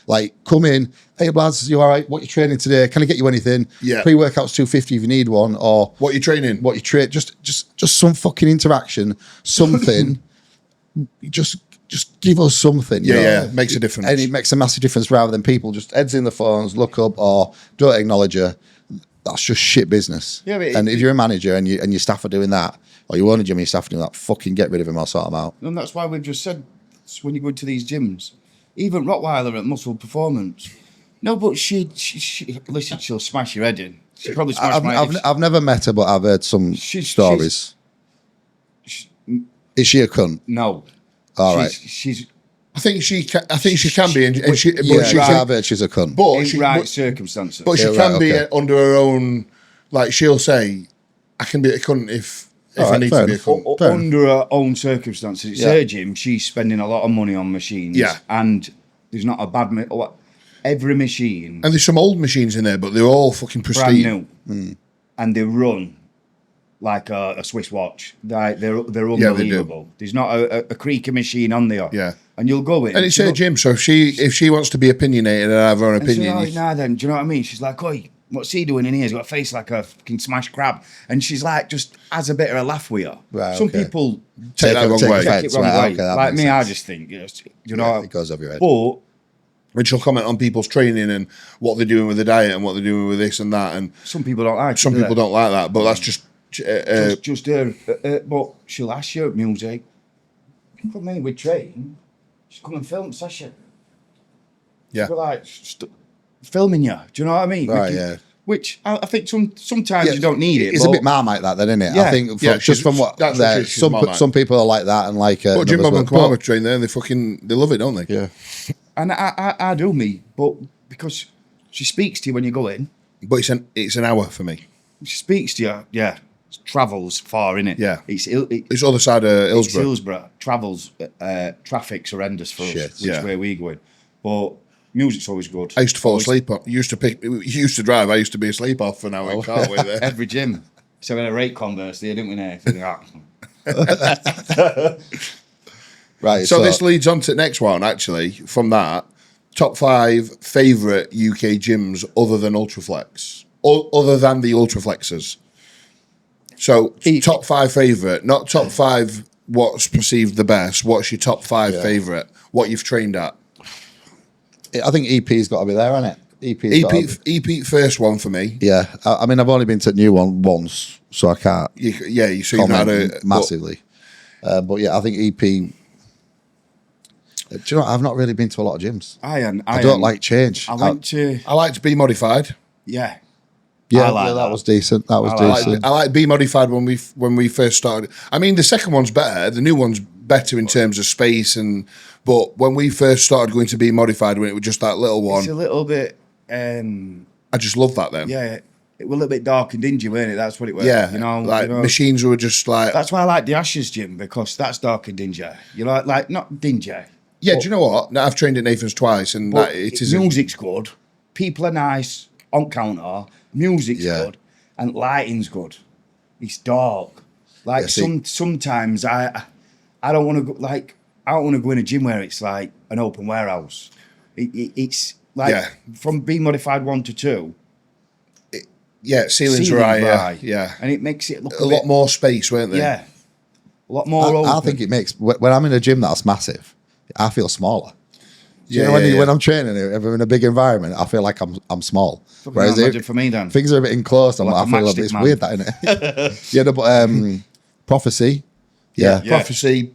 like, come in, hey, lads, you all right? What you training today? Can I get you anything? Yeah. Pre-workout's $250 if you need one, or What you training? what you train, just some fucking interaction, something, just give us something. You know? Makes a difference. And it makes a massive difference rather than people just heads in the phones, look up, or don't acknowledge you. That's just shit business. Yeah, but and if you're a manager and your staff are doing that, or you own a gym and your staff are doing that, fucking get rid of them or sort them out. And that's why we've just said, when you go into these gyms, even Rottweiler at Muscle Performance, no, but she listen, she'll smash your head in. She'll probably smash my head. I've never met her, but I've heard some stories. Is she a cunt? No. All right. She's I think she can be, and she, but I've heard she's a cunt. in circumstances. But she can be under her own. Like she'll say, "I can be a cunt if I need to be a cunt." Under her own circumstances, it's her gym. She's spending a lot of money on machines. Yeah, and there's not a bad every machine. And there's some old machines in there, but they're all fucking pristine, brand new, and they run like a Swiss watch. They're unbelievable. They There's not a creaky machine on there. Yeah. And you'll go in. And it's her gym, so if she wants to be opinionated and have her own opinion. Say, nah, then, do you know what I mean? She's like, oi, what's he doing in here? He's got a face like a fucking smashed crab. And she's like, just has a bit of a laugh with you. Right, Some people take that wrong way. Take it wrong Right, way. okay, Like me, sense. I just think, you know, it goes over your head. But And she'll comment on people's training and what they're doing with the diet and what they're doing with this and that. And some people don't like it. some people don't like that, but that's just her. But she'll ask you music. Come in, we train. Just come and film session. Yeah. We're like filming you. Do you know what I mean? Right, yeah. Which I think sometimes you don't need it. It's a bit Marmite that, then, isn't it? Yeah. I think Yeah, just from what that's what she's Marmite. some people are like that and like. But Jim Bob and others Kwame train there, they love it, don't they? Yeah. And I do me, but because she speaks to you when you go in. But it's an hour for me. She speaks to you, yeah. Travels far, innit? Yeah. It's Other side of Hillsborough. Hillsborough. Travels, traffic's horrendous for us, which way we going. But music's always good. I used to fall asleep. You used to drive. I used to be asleep off an hour in car way there. Every gym. So we had a rate converse there, didn't we? Right. So this leads on to the next one, actually, from that. Top 5 favourite UK gyms other than Ultraflex. Other than the Ultraflexers. So top 5 favourite, not top 5 what's perceived the best. What's your top 5 favourite? What you've trained at? I think EP's got to be there, hasn't it? EP first one for me. Yeah. I mean, I've only been to the new one once, so I can't You so you've had a massively. But yeah, I think EP. Do you know what? I've not really been to a lot of gyms. I don't like change. I went to... I like to be modified. Yeah. Yeah, like that was decent. That was decent. I like be modified when we first started. I mean, the second one's better. The new one's better in terms of space, but when we first started going to be modified, when it was just that little one, It's a little bit. I just love that then. Yeah, it was a little bit dark and dingy, weren't it? That's what it was. Yeah, you know, machines were just like. That's why I like the Ashes gym, because that's dark and dingy. You know, like not dingy. Yeah, do you know what? Now, I've trained at Nathan's twice, and it is music's good. People are nice on counter. Music's good, and lighting's good. It's dark. Like sometimes I don't want to go. Like I don't want to go in a gym where it's like an open warehouse. It's like from being modified 1 to 2. Ceilings are high. Yeah, and it makes it look a lot more space, weren't they? Yeah, a lot more. I think it makes when I'm in a gym that's massive, I feel smaller. You know, when I'm training, if I'm in a big environment, I feel like I'm small. Whereas for me, then things are a bit enclosed. Like I feel it's weird, that, isn't it? Yeah, no, but Prophecy. Yeah, Prophecy.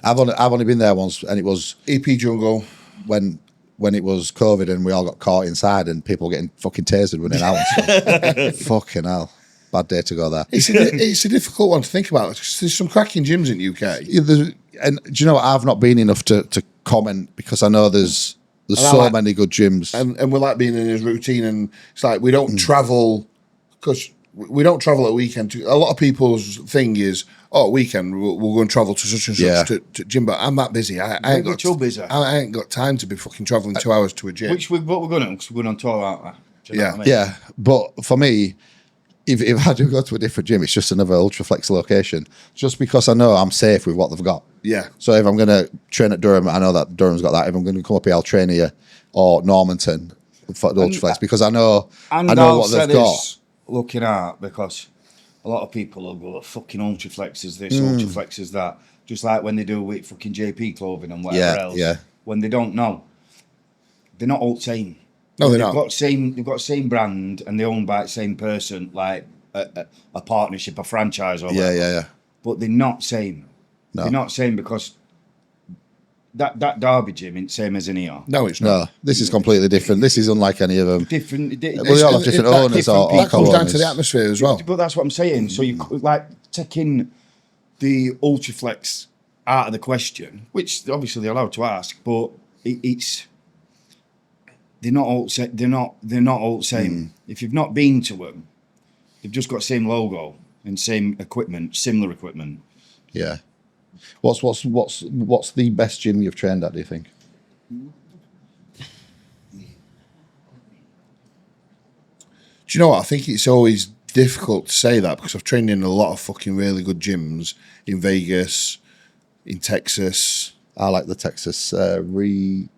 I've only been there once, and it was EP Jungle when it was COVID and we all got caught inside and people getting fucking tasered running out and stuff. Fucking hell. Bad day to go there. It's a difficult one to think about. There's some cracking gyms in the UK. Yeah, and do you know what? I've not been enough to comment because I know there's so many good gyms. And we like being in his routine, and it's like we don't travel because we don't travel at weekend. A lot of people's thing is, weekend we'll go and travel to such and such to gym, but I'm that busy. I ain't got time to be fucking travelling 2 hours to a gym. What we're going on, because we're going on tour, aren't we? Yeah. But for me, if I do go to a different gym, it's just another Ultraflex location, just because I know I'm safe with what they've got. Yeah. So if I'm going to train at Durham, I know that Durham's got that. If I'm going to come up here, I'll train here or Normanton for the Ultraflex, because I know what they've got. Looking at, because a lot of people will go, fucking Ultraflex is this, Ultraflex is that. Just like when they do with fucking JP clothing and whatever else. Yeah. When they don't know, they're not all the same. No, they're they've not. They've got the same brand and they're owned by the same person, like a partnership, a franchise or whatever. Yeah. But they're not same. No. They're not same because that Derby gym ain't same as in here. No, it's not. No, this is completely different. This is unlike any of them. Different. Well, they all have different owners or that comes down co-owners. to the atmosphere as well. But that's what I'm saying. So you like taking the Ultraflex out of the question, which obviously they're allowed to ask, but it's they're not all all the same. If you've not been to them, they've just got the same logo and same equipment, similar equipment. Yeah. What's the best gym you've trained at, do you think? Do you know what? I think it's always difficult to say that because I've trained in a lot of fucking really good gyms in Vegas, in Texas. I like the Texas Absolute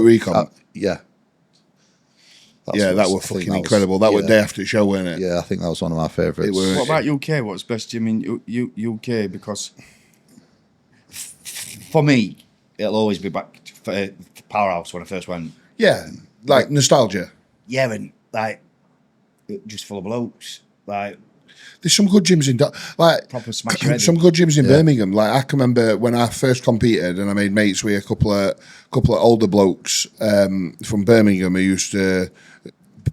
Recon. Yeah. That were fucking incredible. That were day after show, weren't it? Yeah, I think that was one of my favourites. What about UK? What's best gym in UK? Because for me, it'll always be back for Powerhouse when I first went. Yeah, like nostalgia. Yeah, and like just full of blokes. Like there's some good gyms in proper smash ready. Some good gyms in Birmingham. Like I can remember when I first competed and I made mates with a couple of older blokes from Birmingham who used to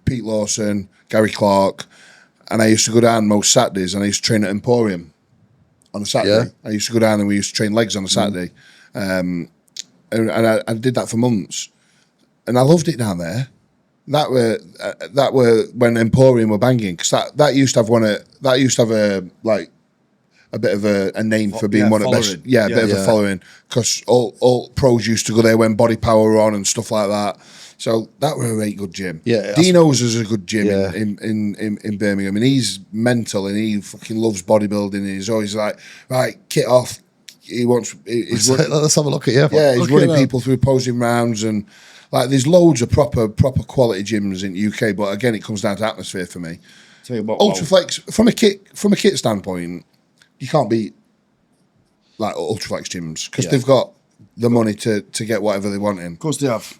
Pete Lawson, Gary Clark, and I used to go down most Saturdays and I used to train at Emporium on a Saturday. I used to go down and we used to train legs on a Saturday, and I did that for months, and I loved it down there. That were when Emporium were banging, because that used to have a bit of a name for being one of the best. Yeah, a bit of a following, because all pros used to go there when Body Power were on and stuff like that. So that were a very good gym. Yeah, Dino's is a good gym in Birmingham, and he's mental and he fucking loves bodybuilding. And he's always like, right, kit off. Let's have a look at you. Yeah, he's running people through posing rounds and. Like there's loads of proper quality gyms in UK, but again, it comes down to atmosphere for me. Tell you what, Ultraflex from a kit standpoint, you can't beat like Ultraflex gyms because they've got the money to get whatever they want in. Of course they have.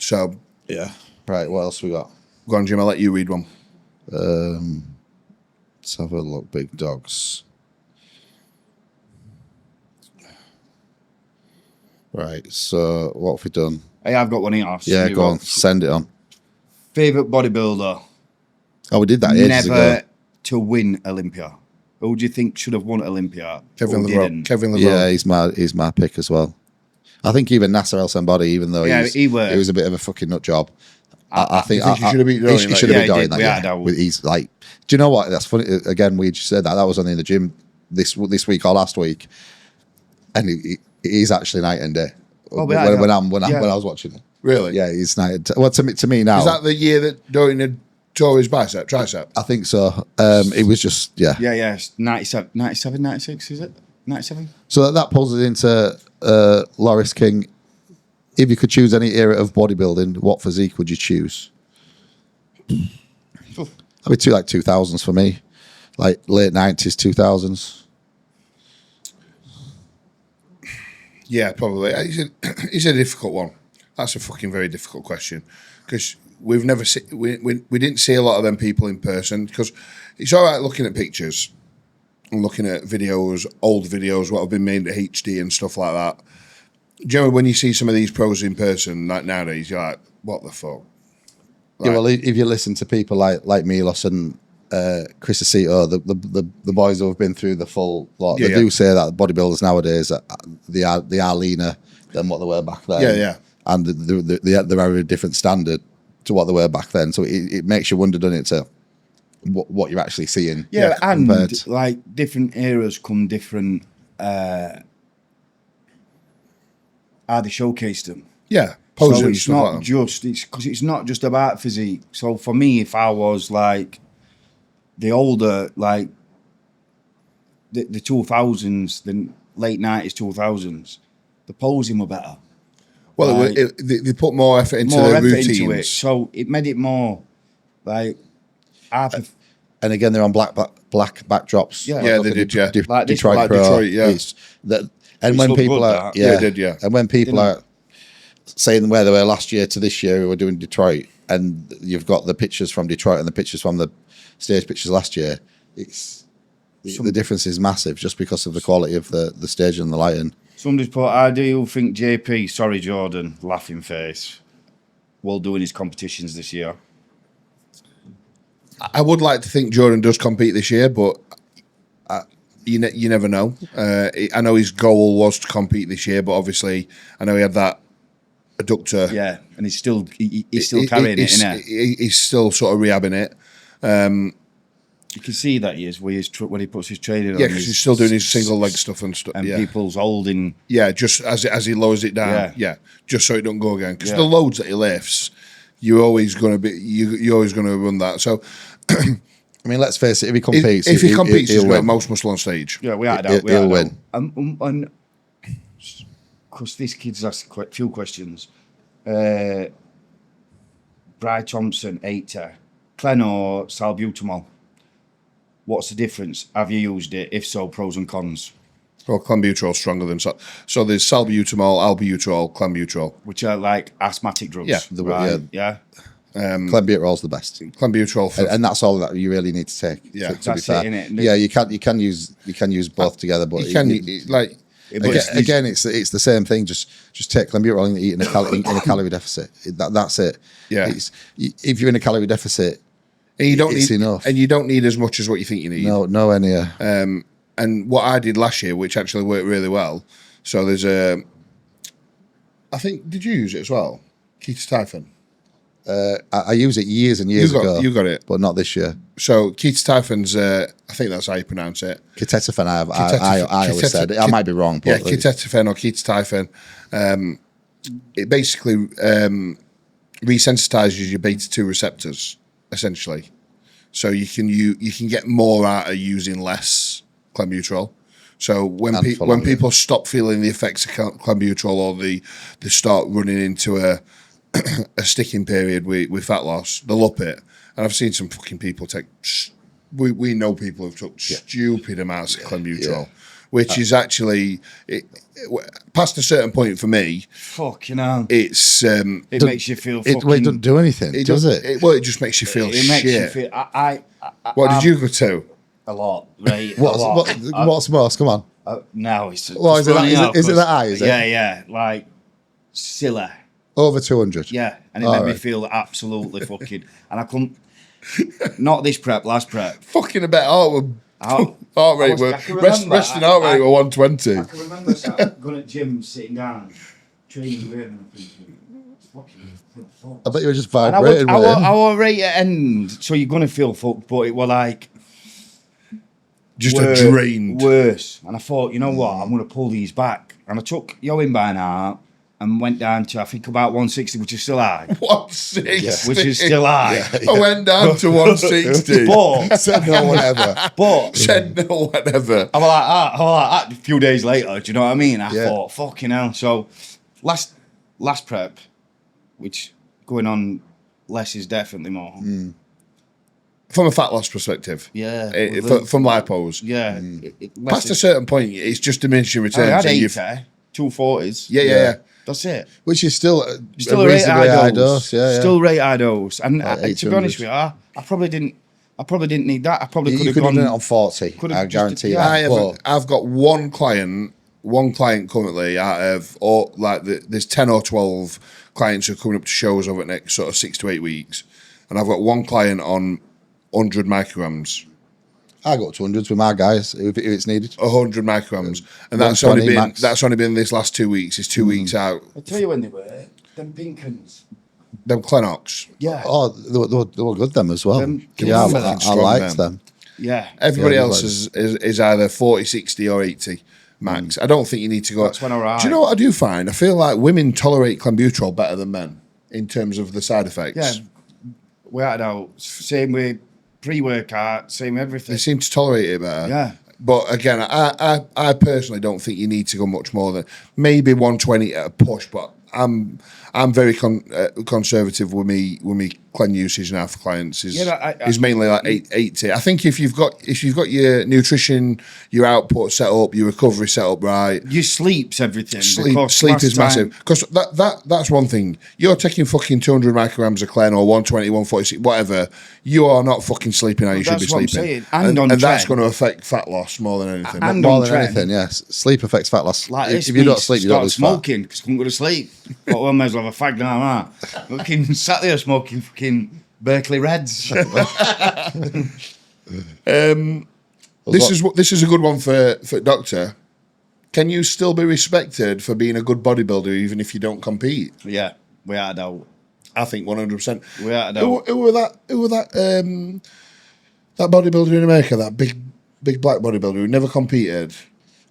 So yeah, right. What else we got? Go on, Jim. I'll let you read one. Let's have a look. Big dogs. Right. So what have we done? Hey, I've got one here. Yeah, go on. Send it on. Favourite bodybuilder? Oh, we did that ages ago. Never to win Olympia. Who do you think should have won Olympia? Kevin LeBron. Yeah, he's my pick as well. I think even Nasser El Sambadi, even though he was a bit of a fucking nut job. I think he should have beat Dorian. He should have beat Dorian that year. He's like, do you know what? That's funny. Again, we just said that was only in the gym this week or last week, and he's actually night and day. When I was watching it, really, yeah, he's night. Well, to me now, is that the year that Dorian had tore his tricep? I think so. It was just yeah, 97, 96, is it 97? So that pulls it into Loris King. If you could choose any era of bodybuilding, what physique would you choose? That'd be 2000s for me, like late 90s, 2000s. Yeah, probably. It's a difficult one. That's a fucking very difficult question because we've never we didn't see a lot of them people in person, because it's all right looking at pictures and looking at videos, old videos, what have been made at HD and stuff like that. Generally, when you see some of these pros in person, like nowadays, you're like, what the fuck? Like, yeah, well, if you listen to people like Milos and Chris Aceto, the boys who have been through the full lot, they do say that bodybuilders nowadays they are leaner than what they were back then. And they're at a different standard to what they were back then. So it makes you wonder, doesn't it, to what you're actually seeing? Yeah, and compared. Like different eras come different. How they showcased them. Yeah, posing. So it's not just because it's not just about physique. So for me, if I was like the older, like the 2000s, the late 90s, 2000s, the posing were better. Well, Like, they put more effort into more their effort routines. into it, so it made it more like. And again, they're on black backdrops. Yeah. Yeah, Look they at did, yeah. Like this Detroit one. Pro. Like Detroit, yeah. It's that, and Which when looked people good, are, that. Yeah, it did, yeah. And when people Didn't are saying where they were last year to this year, we were doing Detroit, and you've got the pictures from Detroit and the pictures from the stage pictures last year. It's the difference is massive just because of the quality of the stage and the lighting. Somebody's put, I do think JP, sorry Jordan, laughing face, will do in his competitions this year. I would like to think Jordan does compete this year, but you never know. I know his goal was to compete this year, but obviously I know he had that adductor. Yeah, and he's still carrying it, isn't he? He's still sort of rehabbing it. You can see that he is when he puts his training on. Yeah, because he's still doing his single leg stuff and stuff. And Yeah, people's holding. yeah, just as he lowers it down. Yeah. Yeah, just so it don't go again. Because Yeah. the loads that he lifts, you're always going to be you're always going to run that. So I mean, let's face it, if he competes, if he competes, he's he'll got win. most muscle on stage. Yeah, we had He'll win. And because this kid's asked a few questions. Bry Thompson, 80. Clen or salbutamol? What's the difference? Have you used it? If so, pros and cons. Well, clenbuterol stronger than so. There's salbutamol, albuterol, clenbuterol. Which are like asthmatic drugs. Yeah, right? Yeah. Clenbuterol's the best, Clenbuterol, and that's all that you really need to take. Yeah. to be That's fair. it, innit? Yeah, you can use both together, but you can like. again, it's the same thing. Just take clenbuterol and eat in a calorie deficit. That's it. Yeah. If you're in a calorie deficit, And you don't it's need enough. and you don't need as much as what you think you need. no any. And what I did last year, which actually worked really well. So there's I think, did you use it as well? Ketotyphon. I use it years and years ago. You got it. but not this year. So ketotyphon's, I think that's how you pronounce it. Ketotifen, I always said it. I might be wrong, but Yeah, ketotyphon or ketotyphon. It basically resensitizes your beta 2 receptors, essentially. So you can get more out of using less clenbuterol. So when people stop feeling the effects of clenbuterol or they start running into a sticking period with fat loss, they'll up it. And I've seen some fucking people take. We know people who've took stupid amounts of clenbuterol, which is actually past a certain point for me. Fucking hell. It's It makes you feel fucking... It doesn't do anything, does it? Well, it just makes you feel It shit. makes you feel... What did you go to? A lot, right? What's most? Come on. Now it's... Well, is it that high, is it? Yeah, like... Silly. Over 200. Yeah, and it All made me right. feel absolutely fucking... And I couldn't... Not this prep, last prep. Fucking about heart rate were I can remember, resting heart rate were 120. I can remember going at gym, sitting down, training with him, and thinking, fucking... I bet you were just And vibrating with him. I was right at end, so you're going to feel fucked, but it was like... Just a drained. Worse. And I thought, you know what, I'm going to pull these back. And I took Yoin by now and went down to, I think, about 160, which is still high. 160. Which is still high. I went down to 160. But, Said no whatever. but, Said no, whatever. I was like that a few days later, do you know what I mean? I Yeah. thought, fucking hell. So, last prep, which going on less is definitely more. From a fat loss perspective. Yeah. From lipos. Yeah. Past a certain point, it's just diminishing I returns. had and 80, you've- 240s. Yeah. That's it. Which is still Still a a rate reasonably high high dose. dose. Yeah. Still rate high dose. And to be 800. honest with you, I probably didn't need that. I probably could You have could have gone done it on 40. could have I just- guarantee yeah. you. I've got one client currently out of all, like there's 10 or 12 clients who are coming up to shows over the next sort of 6 to 8 weeks, and I've got one client on 100 micrograms. I go to hundreds with my guys if it's needed. 100 micrograms, and 120 max. that's only been this last 2 weeks. It's 2 weeks out. I'll tell you when they were. Them pink ones. Them Clenox. Yeah. Oh, they were good them as well. Can you Yeah, remember I that? Strong liked them. them. Yeah. Everybody Yeah, else is either 40, 60 or 80 max. I don't think you need to go. That's when I Do you know what I do find? I feel like women tolerate clenbuterol better than men in terms of the side effects. Yeah. We had out. Same with pre-workout, same everything. They seem to tolerate it better. Yeah. But again, I personally don't think you need to go much more than maybe 120 at a push. But I'm very conservative with me clean usage now for clients. Is mainly like 80. I think if you've got your nutrition, your output set up, your recovery set up right, your sleep's everything. Sleep is massive, because that's one thing. You're taking fucking 200 micrograms of clen or 120, 146, whatever. You are not fucking sleeping how you should be sleeping, and that's going to affect fat loss more than anything. And more than anything, yes. Sleep affects fat loss. Like if you don't sleep, you don't lose smoking because I couldn't go to sleep. But I may as well have a fag now, man. Fucking sat there smoking fucking Berkeley Reds. This is a good one for Doctor. Can you still be respected for being a good bodybuilder even if you don't compete? Yeah, without a doubt. I think 100%. Without a doubt. Who were that that bodybuilder in America? That big black bodybuilder who never competed.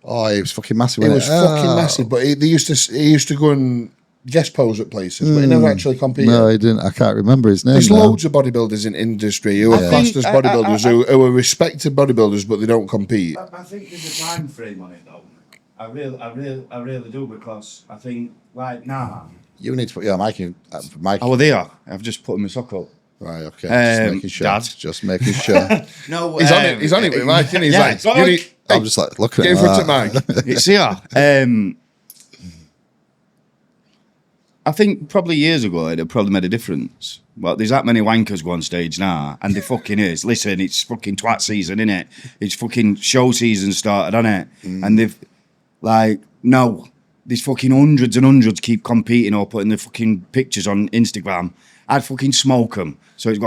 Oh, he was fucking massive. He was fucking massive, but he used to go and guest pose at places, but he never actually competed. No, he didn't. I can't remember his name. There's loads of bodybuilders in industry who are classed as bodybuilders who are respected bodybuilders, but they don't compete. I think there's a time frame on it though. I really do, because I think right now. You need to put your mic in. Oh, there. I've just put my sock up. Right, okay. Just making sure. Dad. Just making sure. No, he's on it with Mike, and he's like, I'm just like looking get at in front of Mike. It's here. I think probably years ago it probably made a difference. Well, there's that many wankers go on stage now, and there fucking is. Listen, it's fucking twat season, innit? It's fucking show season started, innit? And they've, like, no, there's fucking hundreds and hundreds keep competing or putting their fucking pictures on Instagram. I'd fucking smoke them. So it's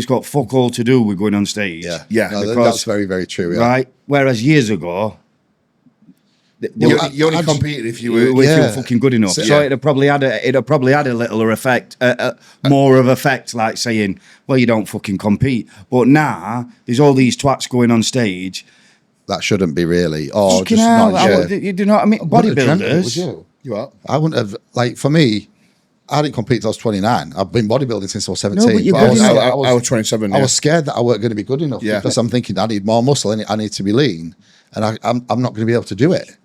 got fuck all to do with going on stage. Yeah. No, that's very, very true. Yeah. Right? Whereas years ago, you only competed if you were fucking good enough. So it'd have probably had a little effect, more of effect, like saying, well, you don't fucking compete. But now there's all these twats going on stage. That shouldn't be really. Or fucking just hell, not. You do know what I mean? Bodybuilders. You what? I wouldn't have, like, for me, I didn't compete till I was 29. I've been bodybuilding since I was 17. No, but you're I was 27. I was scared that I weren't going to be good enough, because I'm thinking I need more muscle and I need to be lean, and I'm not going to be able to do it.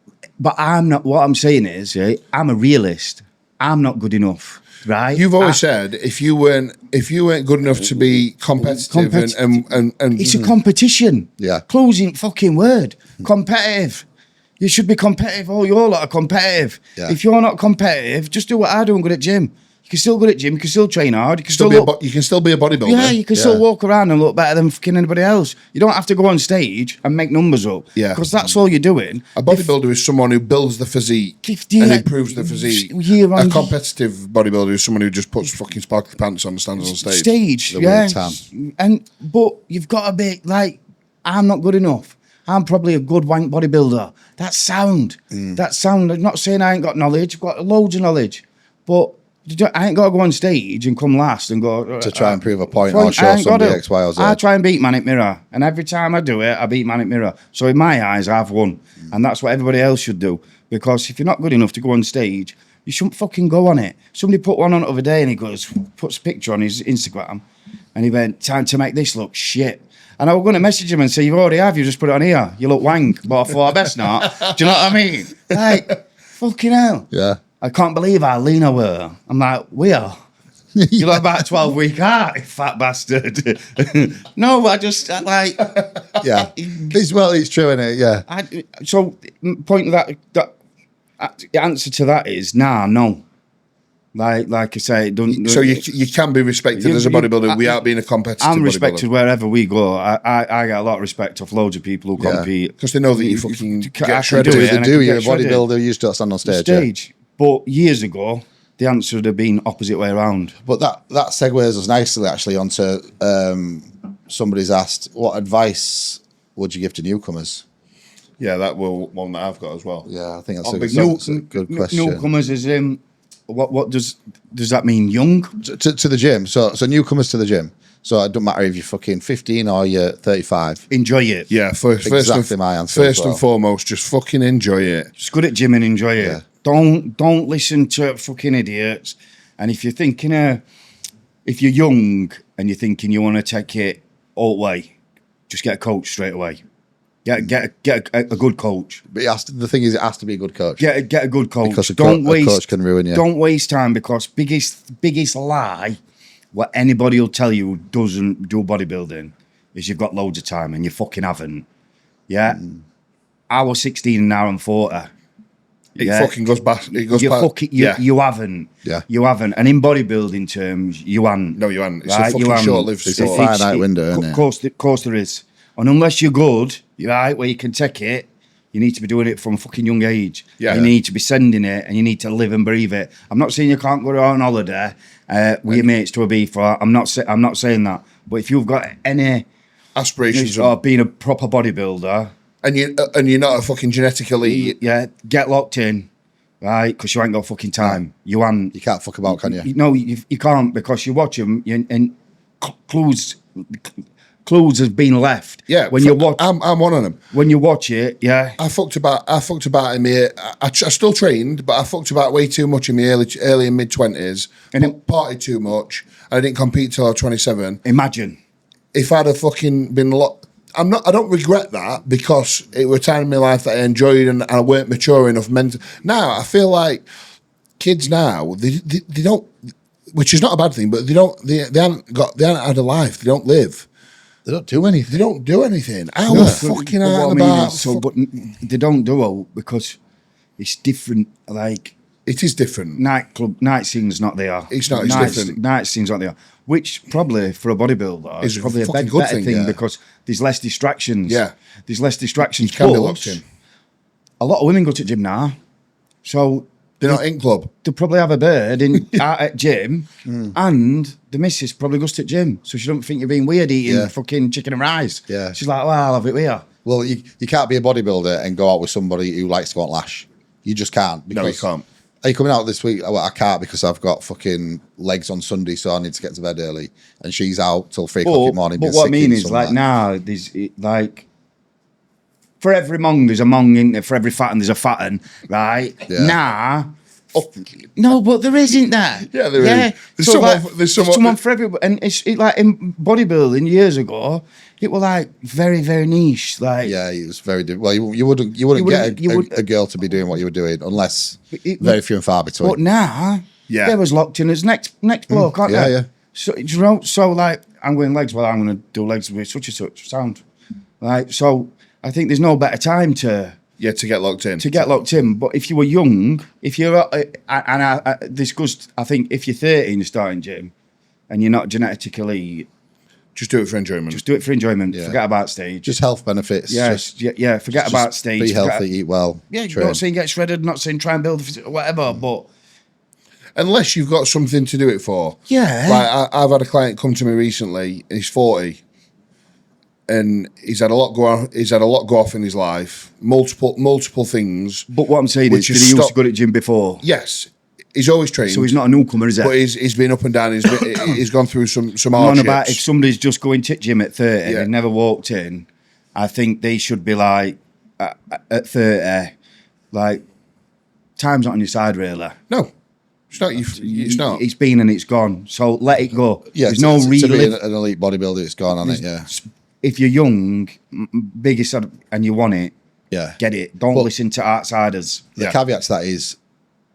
But I'm not. What I'm saying is, right, I'm a realist. I'm not good enough, right? You've always said if you weren't good enough to be competitive. And it's a competition. Yeah. Closing fucking word. Competitive. You should be competitive. Oh, you're lot are competitive. Yeah. If you're not competitive, just do what I do and go to gym. You can still go to gym. You can still train hard. You can you can still be a bodybuilder. Yeah, you can still walk around and look better than fucking anybody else. You don't have to go on stage and make numbers up. Yeah. Because that's all you're doing. A bodybuilder is someone who builds the physique and improves the physique. A competitive bodybuilder is someone who just puts fucking sparkly pants on and stands on stage. But you've got to be like, I'm not good enough. I'm probably a good wank bodybuilder. That's sound. That's sound. I'm not saying I ain't got knowledge. I've got loads of knowledge. But I ain't got to go on stage and come last and go... to try and prove a point or show somebody X, Y, or Z. I try and beat Manic Mirror. And every time I do it, I beat Manic Mirror. So in my eyes, I've won. And that's what everybody else should do. Because if you're not good enough to go on stage, you shouldn't fucking go on it. Somebody put one on the other day and he puts a picture on his Instagram. And he went, time to make this look shit. And I was going to message him and say, you just put it on here. You look wank. But I thought, I best not. Do you know what I mean? Like, fucking hell. Yeah. I can't believe how lean I were. I'm like, we are. You look about 12-week heart, you fat bastard. No, I like... Yeah. It's true, isn't it? Yeah. So, point of that answer to that is, no. Like I say, don't. So you can be respected as a bodybuilder without being a competitive I'm respected wherever we go. I get a lot of respect off loads of people who compete. Because they know that you fucking get shredded. They do. You're a bodybuilder, you used to stand on stage. But years ago, the answer would have been opposite way around. But that segues us nicely, actually, onto somebody's asked, what advice would you give to newcomers? Yeah, that will one that I've got as well. Yeah, I think that's a good question. Newcomers is what does that mean? Young to the gym. So newcomers to the gym. So it doesn't matter if you're fucking 15 or you're 35. Enjoy it. Yeah, my answer. First and foremost, just fucking enjoy it. Just good at gym and enjoy it. Yeah. Don't listen to fucking idiots. And if you're thinking, if you're young and you're thinking you want to take it all the way. Just get a coach straight away. Get a good coach. But the thing is, it has to be a good coach. Get a good coach. Because a waste, coach can ruin you. Don't waste time, because biggest lie what anybody will tell you who doesn't do bodybuilding is you've got loads of time, and you fucking haven't. Yeah. I was 16 and now I'm 40. It fucking goes back. It goes back. You haven't. Yeah. You haven't. And in bodybuilding terms, you haven't. No, you haven't. It's Right? a fucking short-lived It's a sport. finite window, isn't it? Of course there is. And unless you're good, right, where you can take it, you need to be doing it from a fucking young age. Yeah. You need to be sending it, and you need to live and breathe it. I'm not saying you can't go on holiday with your mates to a beef. I'm not saying that. But if you've got any Aspirations of being a proper bodybuilder, and you're not a fucking genetic elite. yeah, get locked in, right? Because you ain't got fucking time. You ain't. You can't fuck about, can you? No, you can't, because you watch them and clues have been left. Yeah, when you watch, I'm one of them. when you watch it, yeah. I fucked about in my. I still trained, but I fucked about way too much in my early and mid 20s, And and partied too much. I didn't compete till I was 27. Imagine. If I'd have fucking been locked, I don't regret that, because it was a time in my life that I enjoyed and I weren't mature enough mentally. Now I feel like kids now they don't, which is not a bad thing, but they haven't had a life. They don't live. They don't do anything. They don't do anything. How the fucking But out what and I mean about? is, but they don't do it because it's different. Like It is different. night scene's not there. It's not, it's different. Night scene's not there. Which probably for a bodybuilder Is is probably a fucking better good thing, thing, yeah. because there's less distractions. Yeah. There's less distractions. You can be Plus, locked in. a lot of women go to gym now, so They're not in club. they'll probably have a bird out at gym, and the missus probably goes to gym, so she don't think you're being weird eating Yeah. fucking chicken and rice. Yeah. She's like, well, I'll have it with you. Well, you can't be a bodybuilder and go out with somebody who likes to go on lash. You just can't. No, you can't. Are you coming out this week? Well, I can't, because I've got fucking legs on Sunday, so I need to get to bed early. And she's out till 3 o'clock in the morning. But being what I sick mean in is, some like, that. now, like, for every mong, there's a mong, in there. For every fatten, there's a fatten, right? Yeah. Now, no, but there isn't that. Yeah, there is. There's so someone- like, there's someone- for everybody. And it's like in bodybuilding years ago, it was like very, very niche. Like, Yeah, it was very different. Well, you wouldn't get a girl to be doing what you were doing unless very few and far between. but now, Yeah. they was locked in as next bloke, aren't yeah, they? yeah. So, do you know, so like, I'm going legs, well, I'm going to do legs with such and such sound. Like, so I think there's no better time to get locked in. get locked in. But if you were young, if you're, and I discussed, I think if you're 13 and starting gym and you're not genetically, Just do it for enjoyment. just do it for enjoyment. Yeah. Forget about stage. Just health benefits. Yes, yeah, forget just about stage. Be forget- healthy, eat well. Yeah, train. not saying get shredded, not saying try and build whatever, but Unless you've got something to do it for. yeah. Like I've had a client come to me recently, and he's 40, and he's had a lot go off in his life, multiple things. But what I'm saying is, Which did is he used to stop- go to gym before? Yes, he's always trained. So he's not a newcomer, is it? But he's been up and down. He's gone through some On hardships. about if somebody's just going to gym at 30 Yeah. and never walked in, I think they should be like at 30, like time's not on your side really. No, it's not. It's not. It's been and it's gone. So let it go. Yeah, There's no to be relive. an elite bodybuilder, it's gone on it. Yeah, If you're young, biggest and you want it, yeah. get it. Don't But- listen to outsiders. The Yeah. caveat to that is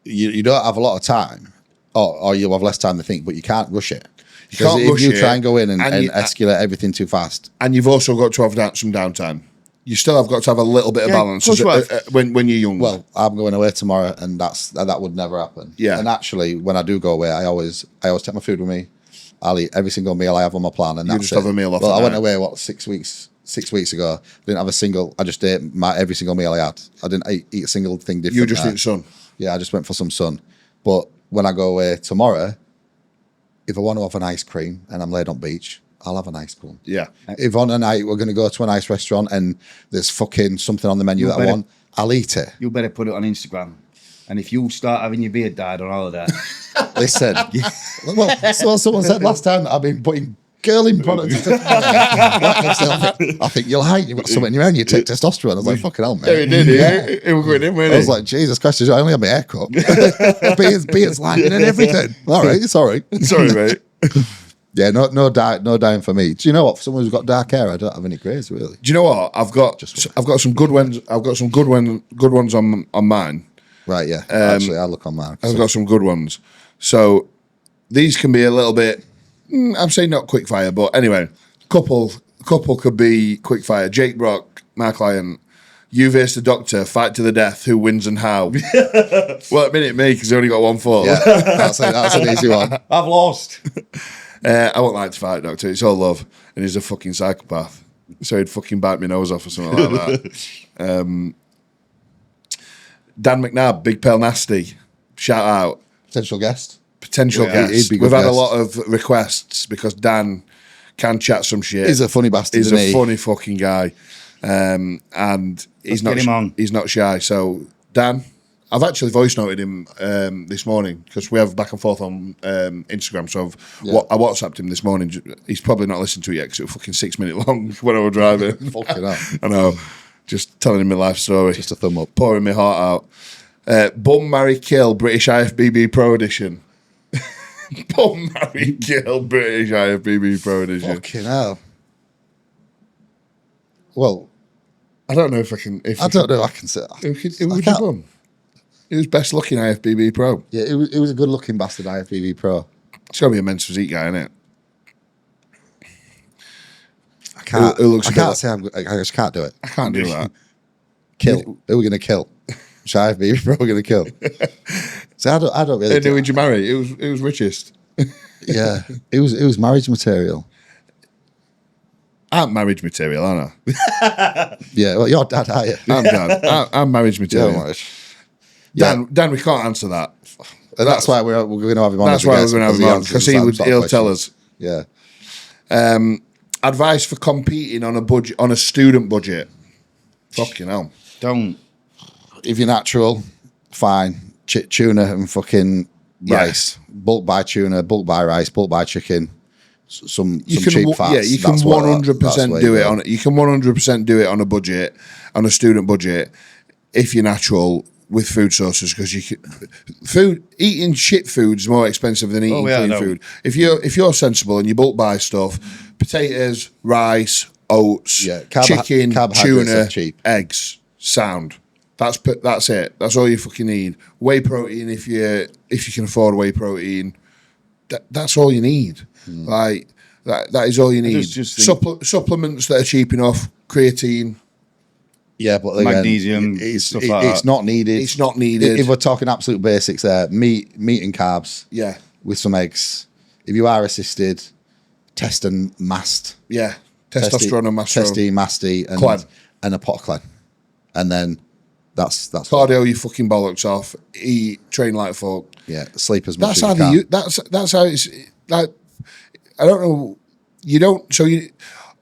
you don't have a lot of time, or you'll have less time to think, but you can't rush it. Because can't if rush you it, try and go in and and you- escalate everything too fast, And you've also got to have some downtime. You still have got to have a little bit of Yeah, balance of course when you're young. well, I'm going away tomorrow, and that would never happen. Yeah. And actually, when I do go away, I always take my food with me. I'll eat every single meal I have on my plan, and You that's just have it. a meal off Well, at I went night. away 6 weeks ago. Didn't have a single. I just ate every single meal I had. I didn't eat a single thing different. you just there. eat sun. Yeah, I just went for some sun. But when I go away tomorrow, if I want to have an ice cream and I'm laid on beach, I'll have an ice cream. Yeah. If on a night we're going to go to a nice restaurant and there's fucking something on the menu that I better- want, I'll eat it. You better put it on Instagram. And if you start having your beard dyed on holiday, Listen, well, so someone said last time that I've been putting girling products. I think you'll hate. You've got something in your hand. You take testosterone. I was like, fucking hell, man. Yeah, he did. It was going in, I was like, Jesus Christ, I only had my haircut. Beard's lightning and everything. All right, it's all right. Sorry, mate. Yeah, no dying for me. Do you know what? For someone who's got dark hair, I don't have any greys really. Do you know what? I've got some good ones. I've got some good ones on mine. Right, yeah. Actually, I'll look on mine. I've got some good ones. So these can be a little bit. I'm saying not quick fire, but anyway, couple could be quick fire. Jake Brock, my client. You versus the Doctor, fight to the death. Who wins and how? Well, at minute me because he only got 1 fall. Yeah, that's an easy one. I've lost. I won't like to fight Doctor. It's all love, and he's a fucking psychopath. So he'd fucking bite my nose off or something like that. Dan McNabb, Big Pale Nasty, shout out. Potential guest. Guest. He'd be a good We've had a guest. lot of requests because Dan can chat some shit. He's a funny bastard. He's isn't a he? funny fucking guy, and he's Let's get him on. He's not shy. So Dan, I've actually voice noted him this morning because we have back and forth on Instagram. So I WhatsApped him this morning. He's probably not listened to it yet because it was fucking 6 minute long when I was driving. Fucking hell. I know. Just telling him my life story. Just a thumb up. Pouring my heart out. Bum, marry, kill, British IFBB Pro Edition. Bum, marry, kill, British IFBB Pro Edition. Fucking hell. Well, I don't know if I can. I don't know. I can say. Who I would you can't- bum? He was best looking IFBB Pro. Yeah, it was a good looking bastard IFBB Pro. It's got to be a men's physique guy, isn't it? I can't. Who looks I a bit can't like- say I just can't do it. I can't do that. Kill. Who are we going to kill? Which IFBB Pro we're going to kill? So I don't really. And who would you marry? It was richest. Yeah, it was marriage material. I'm marriage material, aren't I? Yeah, well, your dad, are you? I'm Dan. I'm marriage Yeah, material. right. Dan, we can't answer that. And that's why we're going to have him on. That's why we're going to have him on because he'll tell us. Yeah. Advice for competing on a budget, on a student budget. Fucking hell. Don't. If you're natural, fine. Tuna and fucking rice. Bulk buy tuna, bulk buy rice, bulk buy chicken. Some cheap fats. Yeah, you can 100% do it on. You can 100% do it on a budget, on a student budget, if you're natural with food sources because eating shit food is more expensive than eating clean food. If you're sensible and you bulk buy stuff, potatoes, rice, oats, chicken, tuna, cheap. eggs, sound. That's it. That's all you fucking need. Whey protein if you can afford whey protein. That's all you need. Like that is all you need. just think- Supplements that are cheap enough. Creatine. Yeah, but again, Magnesium, it's stuff like it's that. not needed. It's not needed. If we're talking absolute basics there, meat and carbs. Yeah. With some eggs. If you are assisted, test and mast. Yeah. Testosterone and masterone. Testy, masty, Clan. and a pot clan. And then that's Cardio your fucking bollocks off. Eat, train like fuck. yeah, sleep as much That's as how you can. that's how it's like. I don't know. You don't. So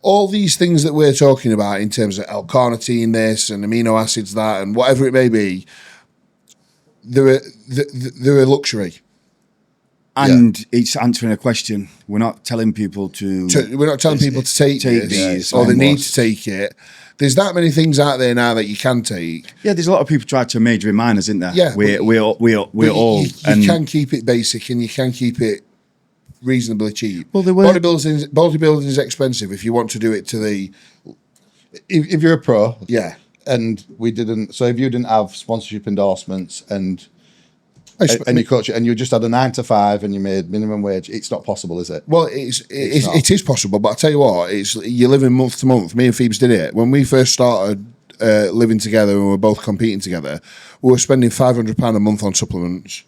all these things that we're talking about in terms of L-carnitine, this and amino acids, that, and whatever it may be, they're a luxury. And it's answering a question. We're not telling people to. We're not telling people to take this, these or they need almost. to take it. There's that many things out there now that you can take. Yeah, there's a lot of people try to major in minors, isn't there? Yeah, we're all. You and can keep it basic and you can keep it reasonably cheap. Well, they were- bodybuilding is expensive if you want to do it to the If you're a pro, yeah. and we didn't. So if you didn't have sponsorship endorsements and you coach and you just had a 9 to 5 and you made minimum wage, it's not possible, is it? Well, not. it is possible, but I tell you what, you're living month to month. Me and Phoebes did it when we first started living together and we were both competing together. We were spending £500 a month on supplements.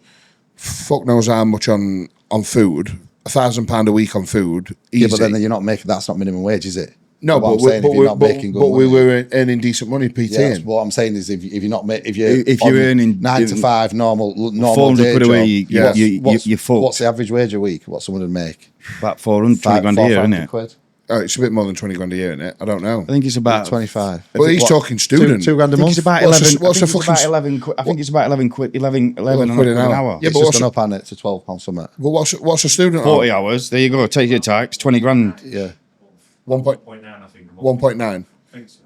Fuck knows how much on food. £1,000 a week on food. Easy. Yeah, but then you're not making. That's not minimum wage, is it? No, What I'm but saying, if you're not making good we money- were earning decent money PTing. Yeah, that's what I'm saying is if you're not if you're If you're on earning 9 to 5 normal 400 day quid a job, week, you're fucked. What's the average wage a week? What someone would make? about 420 grand a year, isn't it? Quid. Oh, it's a bit more than 20 grand a year, isn't it? I don't know. I think it's about 25. Well, he's talking student. Two grand a I think month. it's about What's 11. what's I a think it's fucking- about 11 quid. I think it's about 11 quid. 11 quid an hour. Yeah, It's but just what's gone up on it to £12 something. Well, what's a student 40 on? hours. There you go. Take your tax. 20 grand. Yeah. 1.9, I think. 1.9.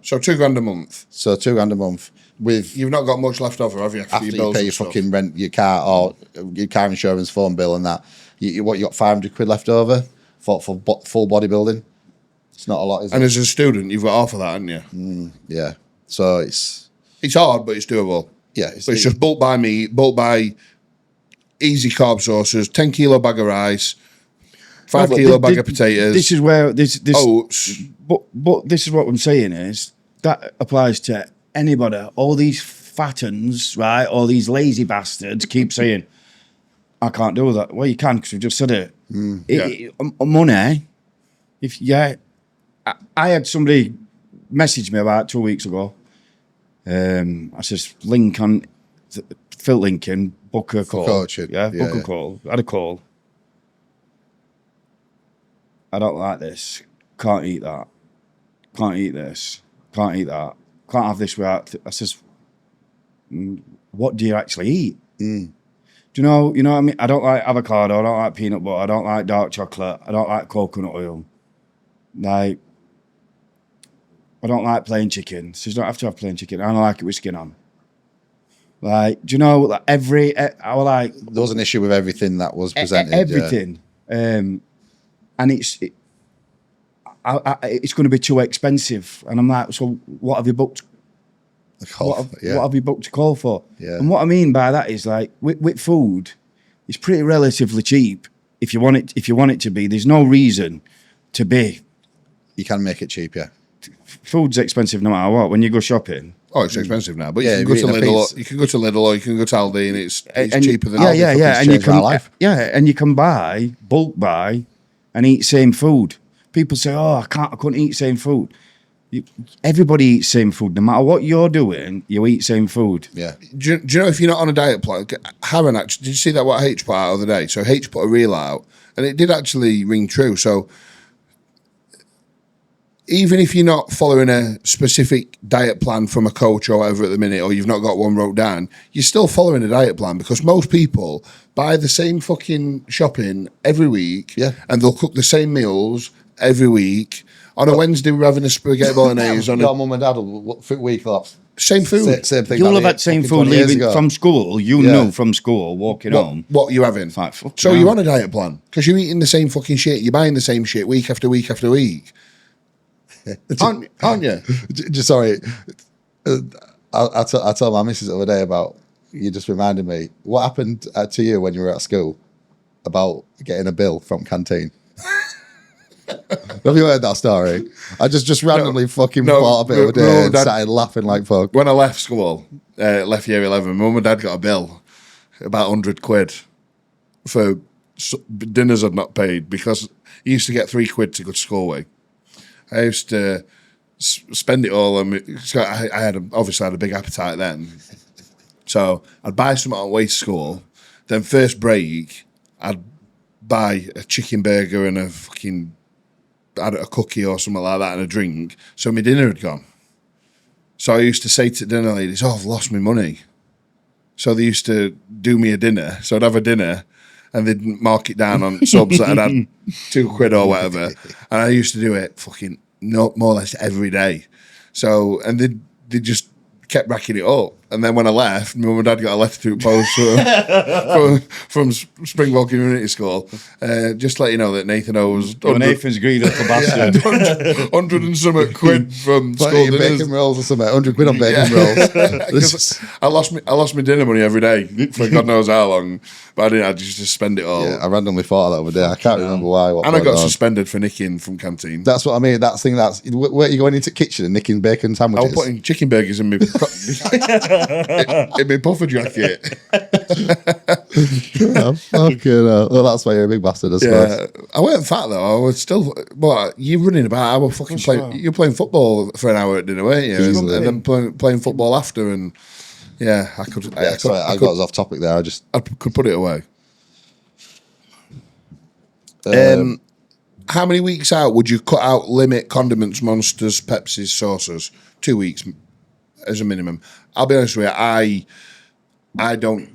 So £2 a month. So £2 grand a month with You've not got much left over, have you? after you bills pay and your stuff? fucking rent, your car or your car insurance, phone bill, and that. You got 500 quid left over. for full bodybuilding. It's not a lot, is And it? as a student, you've got half of that, haven't you? Yeah. So it's hard, but it's doable. yeah. But it's just bulk buy meat, bulk buy easy carb sources, 10 kilo bag of rice, 5 kilo bag of potatoes. This is where this oats. But this is what I'm saying is that applies to anybody. All these fattens, right? All these lazy bastards keep saying, "I can't do that." Well, you can because we've just said it. Money. I had somebody message me about 2 weeks ago. I says link on fill link in, book a call. Coaching. Book a call. Had a call. I don't like this. Can't eat that. Can't eat this. Can't eat that. Can't have this without. I says, what do you actually eat? Do you know what I mean? I don't like avocado. I don't like peanut butter. I don't like dark chocolate. I don't like coconut oil. Like, I don't like plain chicken. So you don't have to have plain chicken. I don't like it with skin on. Like, do you know, like I was like... There was an issue with everything that was presented. Everything. And it's going to be too expensive. And I'm like, so what have you booked? What have you booked a call for? Yeah. And what I mean by that is like, with food, it's pretty relatively cheap. If you want it to be, there's no reason to be. You can make it cheap, yeah. Food's expensive no matter what. When you go shopping, Oh, it's expensive now, but Yeah, you can go to eating a Lidl. piece. You can go to Lidl or you can go to Aldi, and it's cheaper than yeah, Aldi. and you changed my can life. and you can bulk buy, and eat same food. People say, "Oh, I couldn't eat same food." Everybody eats same food, no matter what you're doing. You eat same food. Yeah. Do you know if you're not on a diet plan? Harren actually, did you see that what H put out the other day? So H put a reel out, and it did actually ring true. So even if you're not following a specific diet plan from a coach or whatever at the minute, or you've not got one wrote down, you're still following a diet plan, because most people buy the same fucking shopping every week, and they'll cook the same meals every week. On a Wednesday, we're having a spaghetti bolognese. Your mum and dad will week off. Same food. Same thing. You'll have had same food leaving from school. You knew from school, walking home. What you having? Like, so you're on a diet plan because you're eating the same fucking shit. You're buying the same shit week after week after week. aren't you? Just sorry. I told my missus the other day about, you just reminded me, what happened to you when you were at school about getting a bill from canteen? Have you heard that story? I just randomly thought of it the other day and started laughing like fuck. When I left school, left year 11, Mum and Dad got a bill, about 100 quid, for dinners I'd not paid, because he used to get £3 to go to school with. I used to spend it all on me. So I had a big appetite then. So I'd buy something on the way to school. Then first break, I'd buy a chicken burger and a cookie or something like that and a drink. So my dinner had gone. So I used to say to dinner ladies, "Oh, I've lost my money." So they used to do me a dinner. So I'd have a dinner, and they'd mark it down on subs that I'd had £2 or whatever. And I used to do it fucking more or less every day. So, and they just kept racking it up. And then when I left, my mum and dad got a letter through post from Springwell Community School. Just to let you know that Nathan owes... Nathan's greedy little bastard. 100 and something quid from school dinners. Bacon rolls or something. 100 quid on bacon rolls. I lost my dinner money every day for God knows how long. But I didn't. I just spend it all. Yeah, I randomly thought of that over there. I can't remember why. And I got suspended for nicking from canteen. That's what I mean. Where you going into the kitchen and nicking bacon sandwiches? I was putting chicken burgers in my in my puffer jacket. Well, that's why you're a big bastard, I suppose. Yeah, I weren't fat though. I was still. Well, you're running about. I was fucking playing. You're playing football for an hour at dinner, weren't you? And then playing football after, and yeah, I could. I got us off topic there. I could put it away. How many weeks out would you cut out limit condiments, monsters, Pepsis, sauces? 2 weeks as a minimum. I'll be honest with you. I don't.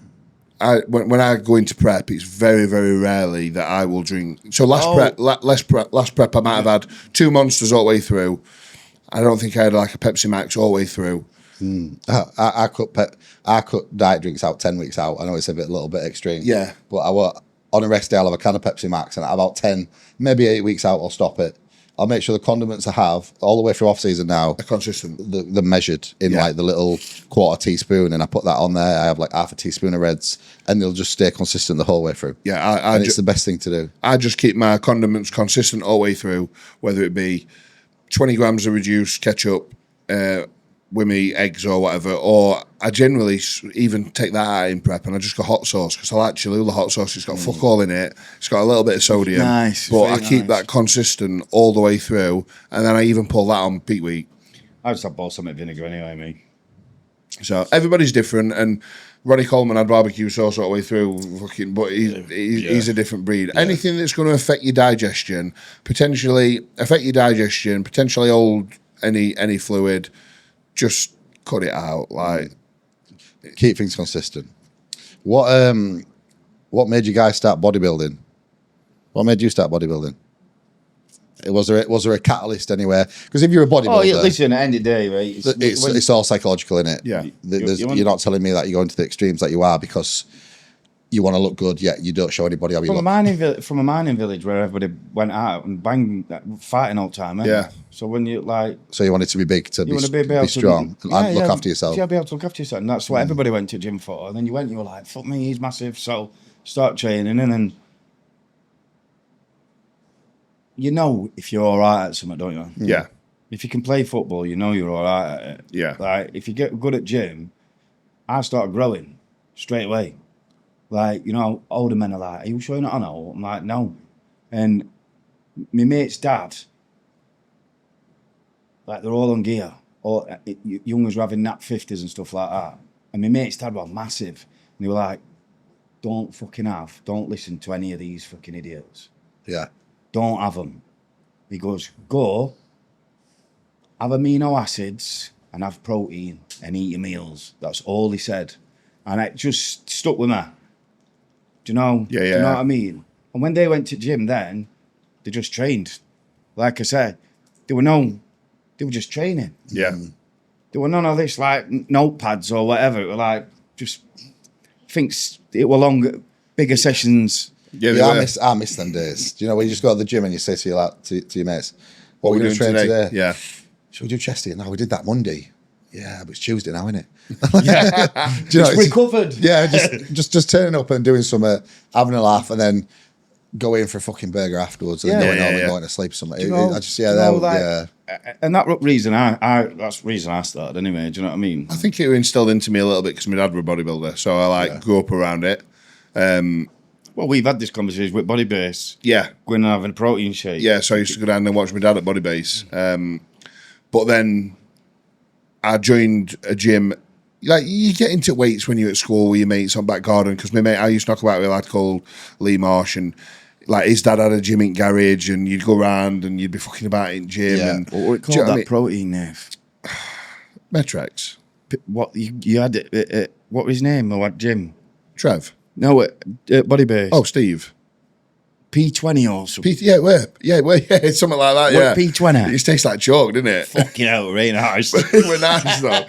When I go into prep, it's very, very rarely that I will drink. So last prep, I might have had 2 monsters all the way through. I don't think I had like a Pepsi Max all the way through. I cut diet drinks out 10 weeks out. I know it's a little bit extreme. Yeah, but I was on a rest day, I'll have a can of Pepsi Max, and at about 10, maybe 8 weeks out, I'll stop it. I'll make sure the condiments I have all the way through off season now are consistent. They're measured in like the little quarter teaspoon, and I put that on there. I have like half a teaspoon of Reds, and they'll just stay consistent the whole way through. Yeah, it's the best thing to do. I just keep my condiments consistent all the way through, whether it be 20 grams of reduced ketchup, with me eggs or whatever, or I generally even take that out in prep and I just go hot sauce because I like Cholula hot sauce. It's got fuck all in it. It's got a little bit of sodium, but I keep that consistent all the way through, and then I even pull that on peak week. I just have balsamic vinegar anyway, me. So everybody's different, and Ronnie Coleman had barbecue sauce all the way through, but he's a different breed. Yeah. Anything that's going to affect your digestion, potentially hold any fluid, just cut it out. Like, keep things consistent. What made you guys start bodybuilding? What made you start bodybuilding? Was there a catalyst anywhere? Because if you're a bodybuilder, oh yeah, listen, at the end of the day, right? It's all psychological, innit? Yeah. You're not telling me that you're going to the extremes that you are because you want to look good, yet you don't show anybody how you look. From a mining village where everybody went out and banged, fighting all the time. Yeah. So when you like, so you wanted to be big to be strong and look after yourself. Yeah, be able to look after yourself, and that's what everybody went to gym for. And then you were like, fuck me, he's massive. So start training, and then you know if you're all right at something, don't you? Yeah. If you can play football, you know you're all right at it. Yeah. Like if you get good at gym, I started growing straight away. Like, you know, older men are like, are you sure you're not on it? I'm like, no. And my mate's dad, like, they're all on gear. Or youngers were having nap 50s and stuff like that. And my mate's dad was massive. And they were like, don't listen to any of these fucking idiots. Yeah. Don't have them. He goes, go, have amino acids and have protein and eat your meals. That's all he said. And it just stuck with me. Do you know? Yeah, yeah. Do you know what I mean? And when they went to gym then, they just trained. Like I said, they were just training. Yeah. There were none of this like notepads or whatever. It were like just thinks it were longer, bigger sessions. Yeah, I miss them days. Do you know when you just go to the gym and you say to your mates, what are we going to train today? Yeah. Should we do chest day? No, we did that Monday. Yeah, but it's Tuesday now, isn't it? Yeah. Do you know, it's recovered. Yeah, just turning up and doing something, having a laugh, and then go in for a fucking burger afterwards, and then going home and going to sleep or something. And that reason that's the reason I started anyway. Do you know what I mean? I think it was instilled into me a little bit because my dad was a bodybuilder, so I grew up around it. Well, we've had this conversation with Body Base. Yeah. Going and having a protein shake. Yeah, so I used to go down and watch my dad at Body Base. But then I joined a gym. Like, you get into weights when you're at school with your mates on back garden, because my mate, I used to knock about with a lad called Lee Marsh, and like his dad had a gym in garage, and you'd go around and you'd be fucking about in gym. Yeah. And What were it called, that protein, Nev? Metrex. What, you had it, what was his name? Or what gym? Trev. No, Body Base. Oh, Steve. P20 or something. Yeah, something like that. Yeah, P20. It tastes like chalk, didn't it? Fucking hell, really nice. It was nice though.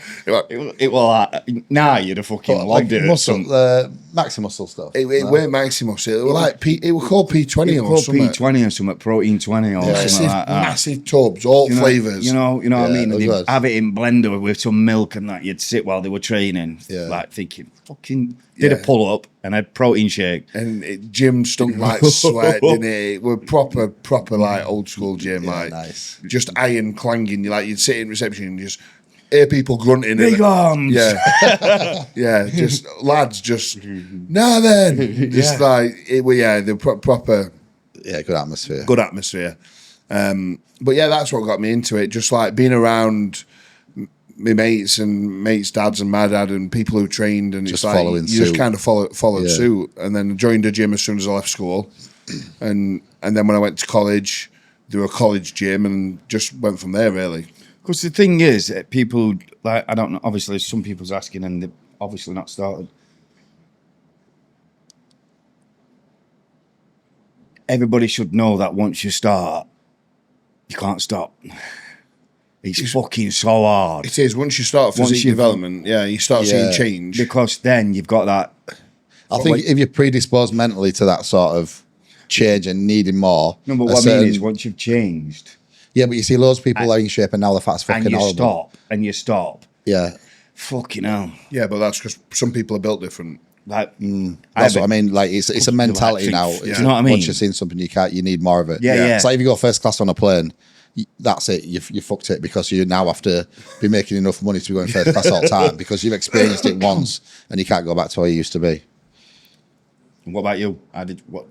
It was like, nah, you'd have fucking logged it. Maxi muscle stuff. It weren't Maximus. It was like it was called P20 or something. P20 or something, protein 20 or something like that. Massive tubs, all flavours. You know what I mean? And they'd good. have it in blender with some milk and that. You'd sit while they were training, like thinking, fucking, did a pull up and had protein shake. And gym stunk like sweat, didn't it? We're proper like old school gym, like nice. Just iron clanging. You'd sit in reception and just hear people grunting. Big arms. Yeah. Yeah, just lads just, nah then. Just like, the proper. Yeah, good atmosphere. Good atmosphere. But yeah, that's what got me into it. Just like being around my mates and mates' dads and my dad and people who trained, and Just it's like following you just suit. kind of followed suit, and then joined a gym as soon as I left school, and then when I went to college, there were a college gym, and just went from there really. Because the thing is, people, like, I don't know, obviously some people's asking and they've obviously not started. Everybody should know that once you start, you can't stop. It's fucking so hard. It is. Once you start physique development, you start seeing change. Because then you've got that. I think if you're predisposed mentally to that sort of change and needing more. No, but what I mean is once you've changed. Yeah, but you see loads of people are in shape and now the fat's fucking horrible. And you stop. Yeah. Fucking hell. Yeah, but that's because some people are built different. Like, that's what I mean. Like it's a mentality now. Yeah. Do you know what I mean? Once you've seen something you need more of it. Yeah. It's like if you go first class on a plane, that's it. You fucked it because you now have to be making enough money to be going first class all the time because you've experienced it once and you can't go back to where you used to be. And what about you?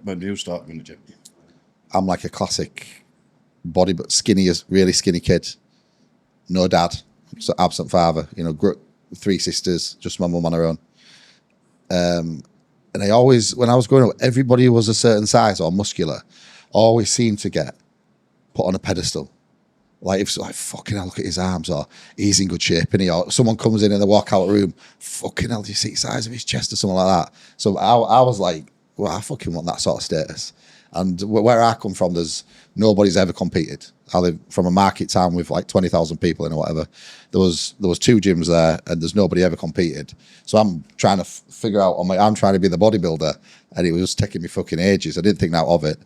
When did you start going to gym? I'm like a classic but really skinny kid. No dad, so absent father. You know, 3 sisters, just my mum on her own. And I always, when I was growing up, everybody who was a certain size or muscular always seemed to get put on a pedestal. Like, if it's like, fucking hell, look at his arms, or he's in good shape, and or someone comes in the walkout room, fucking hell, do you see the size of his chest or something like that? So I was like, well, I fucking want that sort of status. And where I come from, nobody's ever competed. I live from a market town with like 20,000 people in or whatever. There was 2 gyms there, and there's nobody ever competed. So I'm trying to figure out I'm trying to be the bodybuilder, and it was taking me fucking ages. I didn't think that of it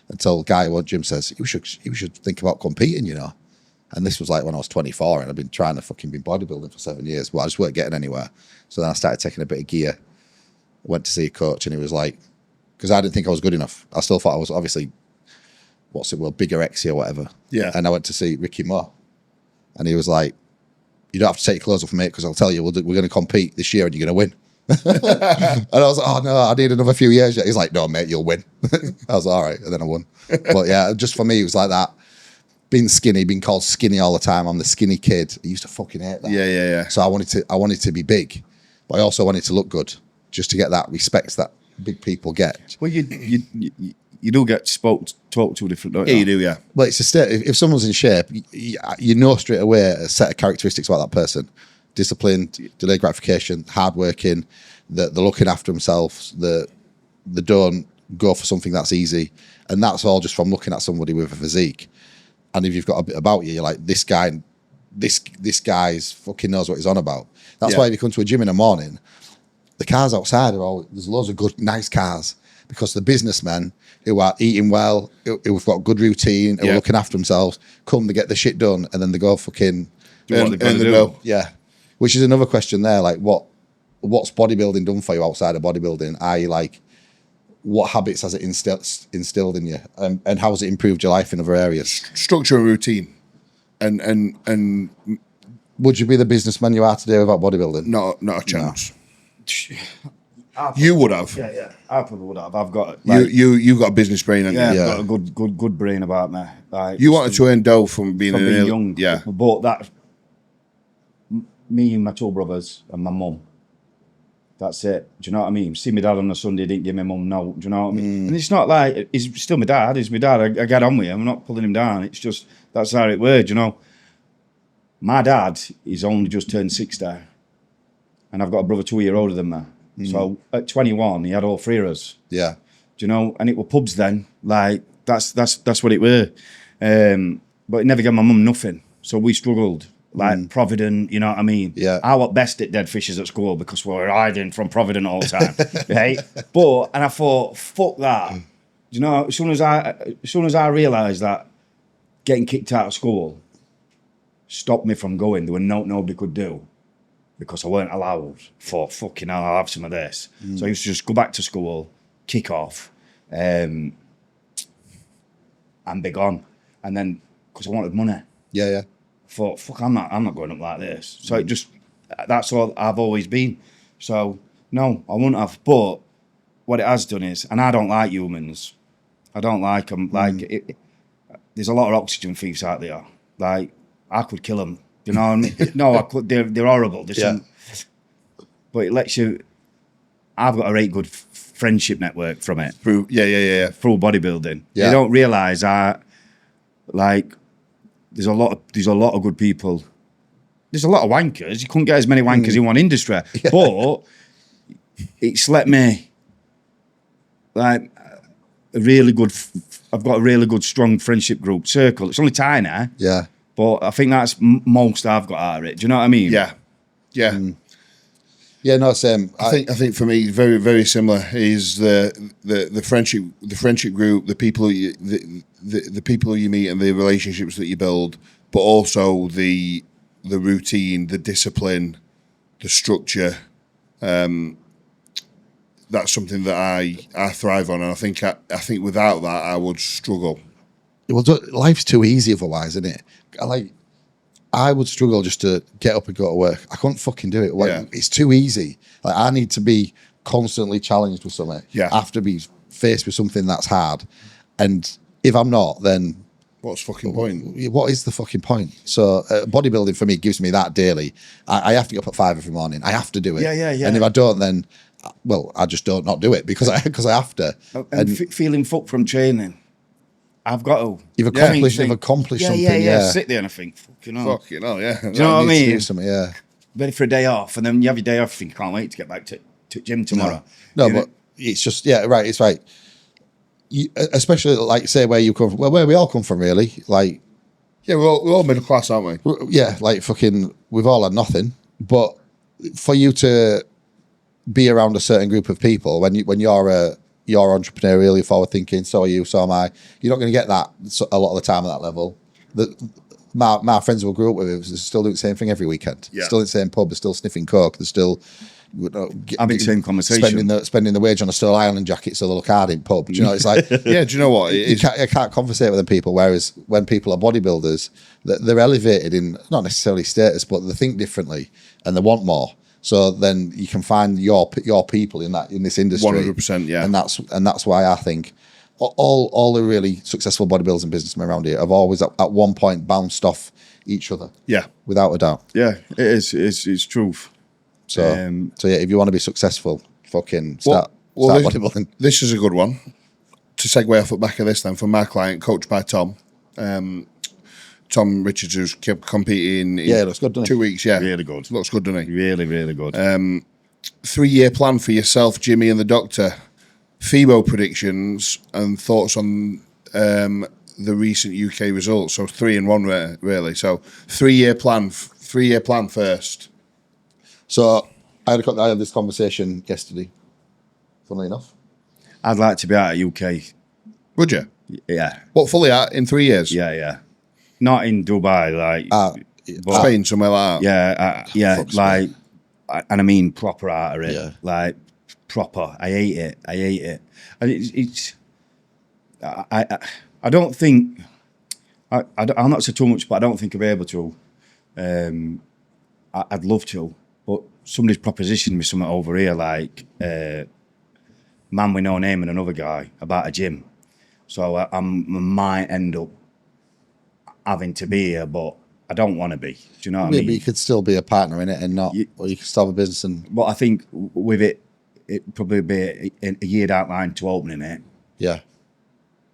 until a guy at one gym says, you should think about competing, you know. And this was like when I was 24, and I've been trying to fucking be bodybuilding for 7 years, but I just weren't getting anywhere. So then I started taking a bit of gear. Went to see a coach, and he was like, because I didn't think I was good enough. I still thought I was obviously, bigorexia or whatever. Yeah. And I went to see Ricky Moore, and he was like, you don't have to take your clothes off, mate, because I'll tell you, we're going to compete this year and you're going to win. And I was like, oh no, I need another few years yet. He's like, no, mate, you'll win. I was like, all right, and then I won. But yeah, just for me, it was like that. Being skinny, being called skinny all the time. I'm the skinny kid. I used to fucking hate that. Yeah. So I wanted to be big, but I also wanted to look good, just to get that respect that big people get. Well, you do get talked to different, don't you? Yeah, you do, yeah. But it's a state. If someone's in shape, you know straight away a set of characteristics about that person: disciplined, delayed gratification, hardworking, they're looking after themselves, they don't go for something that's easy, and that's all just from looking at somebody with a physique. And if you've got a bit about you, you're like, this guy's fucking knows what he's on about. That's why if you come to a gym in the morning, the cars outside there's loads of good, nice cars, because the businessmen who are eating well, who've got good routine, who are looking after themselves, come to get the shit done, and then they go fucking earn the dough. Yeah. Which is another question there, like what's bodybuilding done for you outside of bodybuilding? I.e., like, what habits has it instilled in you, and how has it improved your life in other areas? Structure and routine, and would you be the businessman you are today without bodybuilding? Not a chance. No. You would have. Yeah. I probably would have. I've got you got a business brain, haven't you? I've got a good brain about me. Like, you wanted to earn dough from being young. Yeah. But that, me and my 2 brothers and my mum. That's it. Do you know what I mean? See my dad on a Sunday, didn't give my mum no. Do you know what I mean? And it's not like, he's still my dad. He's my dad. I get on with him. I'm not pulling him down. It's just, that's how it works, you know. My dad, he's only just turned 60. And I've got a brother 2 years older than me. So at 21, he had all 3 of us. Yeah. Do you know? And it were pubs then. Like, that's what it were. But it never gave my mum nothing. So we struggled. Like Provident, you know what I mean? Yeah. I was best at dead fishes at school because we were hiding from Provident all the time, right? And I thought, fuck that. You know, as soon as I realised that getting kicked out of school stopped me from going, there were nobody could do because I weren't allowed. For fucking hell, I'll have some of this. So I used to just go back to school, kick off, and be gone. And then because I wanted money. Yeah. Thought, fuck, I'm not going up like this. So it just, that's all I've always been. So no, I wouldn't have. But what it has done is, and I don't like humans. I don't like them. Like, there's a lot of oxygen thieves out there. Like, I could kill them. You know what I mean? No, I could. They're horrible. But it lets you. I've got a very good friendship network from it. Through bodybuilding. Yeah. You don't realise there's a lot of good people. There's a lot of wankers. You couldn't get as many wankers in one industry. Yeah. But it's let me like I've got a really good, strong friendship group circle. It's only tiny. Yeah. But I think that's most I've got out of it. Do you know what I mean? Yeah. Yeah, no, same. I think for me, very very similar is the friendship group, the people the people you meet and the relationships that you build, but also the routine, the discipline, the structure. That's something that I thrive on, and I think without that I would struggle. Well, life's too easy otherwise, isn't it? I would struggle just to get up and go to work. I couldn't fucking do it. Yeah. It's too easy. Like, I need to be constantly challenged with something. Yeah. I have to be faced with something that's hard. And if I'm not, then What's fucking point? what is the fucking point? So bodybuilding for me gives me that daily. I have to get up at 5 every morning. I have to do it. Yeah. And if I don't, then I just don't not do it because I have to. And feeling fucked from training. I've got to. You've accomplished something. Yeah. Sit there and I think, fucking hell. Fucking hell, yeah. Do you know what I mean? Yeah. Ready for a day off, and then you have your day off. You think, can't wait to get back to gym tomorrow. No, You know? but it's just right. It's right. Especially like say where you come from. Well, where we all come from, really. Like, Yeah, we're all middle class, aren't we? yeah, like fucking, we've all had nothing. But for you to be around a certain group of people when you're entrepreneurial, you're forward thinking, so are you, so am I. You're not going to get that a lot of the time at that level. My friends who I grew up with are still doing the same thing every weekend. Yeah. Still in the same pub, they're still sniffing coke, they're still having the same conversation. spending the wage on a Stone Island jacket so they'll look hard in pub. Do you know, it's like Yeah, do you know what? you can't conversate with them people. Whereas when people are bodybuilders, they're elevated in not necessarily status, but they think differently and they want more. So then you can find your people in this industry. 100%, yeah. And that's why I think all the really successful bodybuilders and businessmen around here have always at one point bounced off each other. Yeah. Without a doubt. Yeah, it is. It's truth. So yeah, if you want to be successful, fucking start Well, bodybuilding. this is a good one. To segue off the back of this then, from my client, coached by Tom. Tom Richards, who's kept competing in Yeah, looks good, doesn't he? 2 weeks, yeah. Really good. Looks good, doesn't he? Really, really good. 3-year plan for yourself, Jimmy, and the doctor. FIBO predictions and thoughts on the recent UK results. So 3-1 really. So 3-year plan. 3-year plan first. So I had this conversation yesterday, funnily enough. I'd like to be out of UK. Would you? Yeah. What, fully out in 3 years? Yeah. Not in Dubai, like. but- Spain, somewhere like that. Yeah, Fuck like, and I mean proper out of it. Yeah. Like, proper. I hate it. And it's I don't think, I'll not say too much, but I don't think I'll be able to. I'd love to, but somebody's propositioned me something over here, like, man with no name and another guy about a gym. So I might end up having to be here, but I don't want to be. Do you know what I mean? But you could still be a partner in it and not, or you could still have a business and But I think with it probably be a year down the line to opening it. yeah,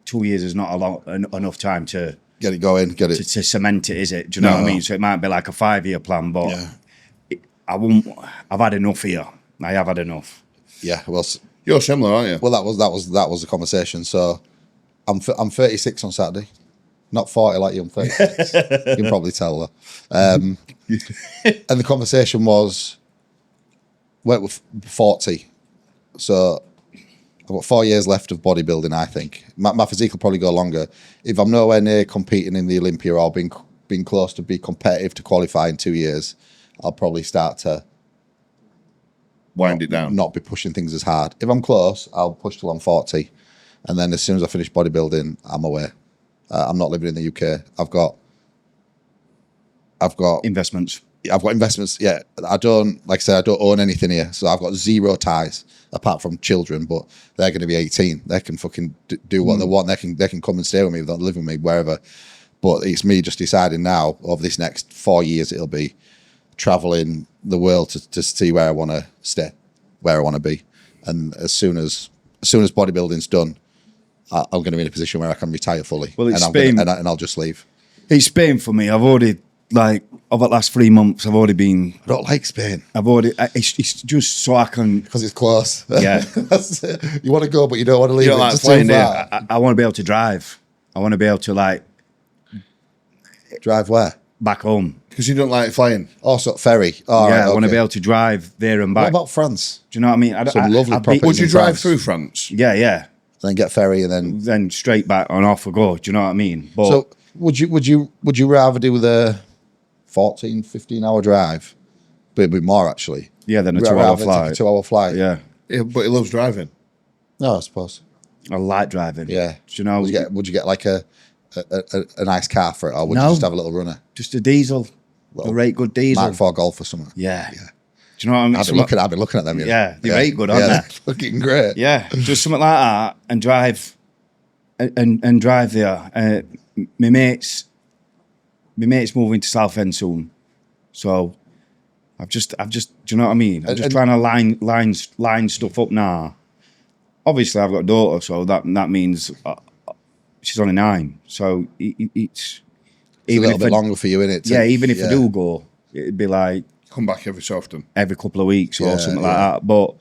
2 years is not enough time to get it going, get it. to cement it, is it? Do you know what I mean? So it might be like a 5-year plan, but Yeah. I won't. I've had enough here. I have had enough. Yeah, well, You're similar, aren't you? well, that was the conversation. So I'm 36 on Saturday, not 40 like you. I'm 36. You can probably tell that. And the conversation was, went with 40. So I've got 4 years left of bodybuilding. I think my physique will probably go longer. If I'm nowhere near competing in the Olympia or being close to be competitive to qualify in 2 years, I'll probably start to Wind it down. not be pushing things as hard. If I'm close, I'll push till I'm 40. And then as soon as I finish bodybuilding, I'm away. I'm not living in the UK. I've got Investments. Yeah, I don't, like I said, I don't own anything here. So I've got zero ties apart from children, but they're going to be 18. They can fucking do what they want. They can come and stay with me. They'll live with me wherever. But it's me just deciding now over this next 4 years, it'll be traveling the world to see where I want to stay, where I want to be. And as soon as bodybuilding's done, I'm going to be in a position where I can retire fully. Well, it's and Spain. and I'll just leave. It's Spain for me. I've already, like, over the last 3 months, I've already been. I don't like Spain. It's just so I can. Because it's close. Yeah. You want to go, but you don't want to leave. You don't It's like just flying, too do you? far. I want to be able to drive. I want to be able to, like, Drive where? back home. Because you don't like flying. Also, ferry. Oh, Yeah, right, I want to okay. be able to drive there and What back. about France? Do you know what I mean? Some lovely I'd be- properties. Would you in drive France. through France? Yeah. Then get ferry and then. Then straight back and off we go. Do you know what I mean? But So would you rather do the 14, 15 hour drive? But it'd be more actually. yeah, then a Rather 2-hour take flight. a 2-hour flight. Yeah, Yeah, but he loves driving. No, I suppose. I like driving. Yeah. Do you know? Would you get like a nice car for it, or would No. you just have a little runner? Just a diesel, a rate good diesel. Mark IV Golf or something. Yeah. Do you know what I mean? I've been looking at them. Yeah, they're very good, aren't they're they? fucking great. Yeah, just something like that, and drive, and drive there. My mate's moving to Southend soon, so I've just. Do you know what I mean? I'm just And- trying to line stuff up now. Obviously, I've got a daughter, so that means she's only 9. So it's It's a little bit longer for you, innit? Yeah, even if I do go, it'd be like Come back every so often. every couple of weeks Yeah, or something like yeah. that. But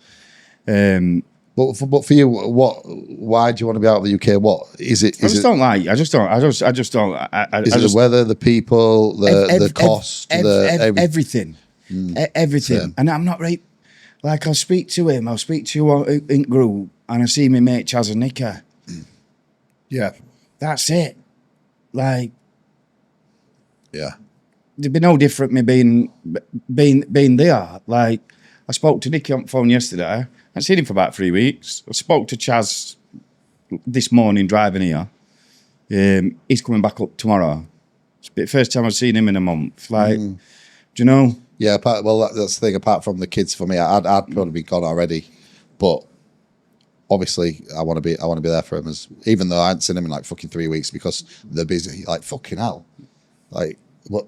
But for you, why do you want to be out of the UK? What is it? I just don't like. I just don't. Is it just, the weather, the people, the cost, everything, everything? Same. And I'm not right. Like I'll speak to him. I'll speak to you in group, and I see my mate Chaz and Nicker. Yeah. That's it. Like Yeah. there'd be no different me being there. Like I spoke to Nicky on the phone yesterday. I seen him for about 3 weeks. I spoke to Chaz this morning driving here. He's coming back up tomorrow. It's the first time I've seen him in a month. Like, do you know? Yeah, that's the thing. Apart from the kids, for me, I'd probably be gone already, but obviously, I want to be there for him. Even though I hadn't seen him in like fucking 3 weeks because they're busy. Like fucking hell. Like,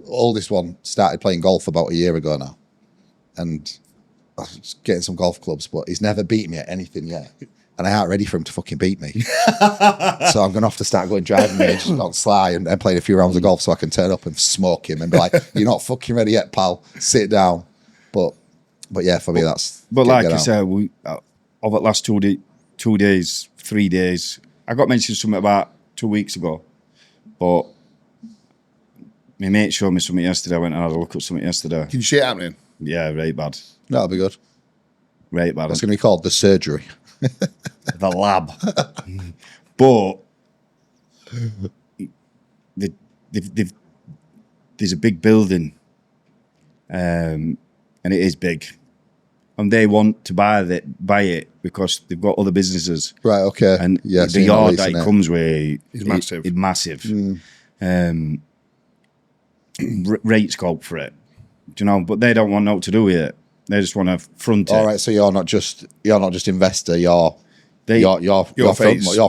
oldest one started playing golf about a year ago now, and I was getting some golf clubs, but he's never beaten me at anything yet. And I ain't ready for him to fucking beat me. So I'm going to have to start going driving range on Sly and playing a few rounds of golf so I can turn up and smoke him and be like, you're not fucking ready yet, pal. Sit down. But yeah, for me, that's... But like get I out. said, over the last 2 days, 3 days, I got mentioned something about 2 weeks ago. But my mate showed me something yesterday. I went and had a look at something yesterday. Can you see it happening? Yeah, right bad. That'll be good. Right bad. It's going to be called the surgery. The lab. But there's a big building, and it is big, and they want to buy it because they've got other businesses, Right, okay. and Yeah, the yard that it comes with Is massive. Is massive. Rate scope for it, do you know? But they don't want no to do with it. They just want to front it. All right, so you're not just investor, you're face.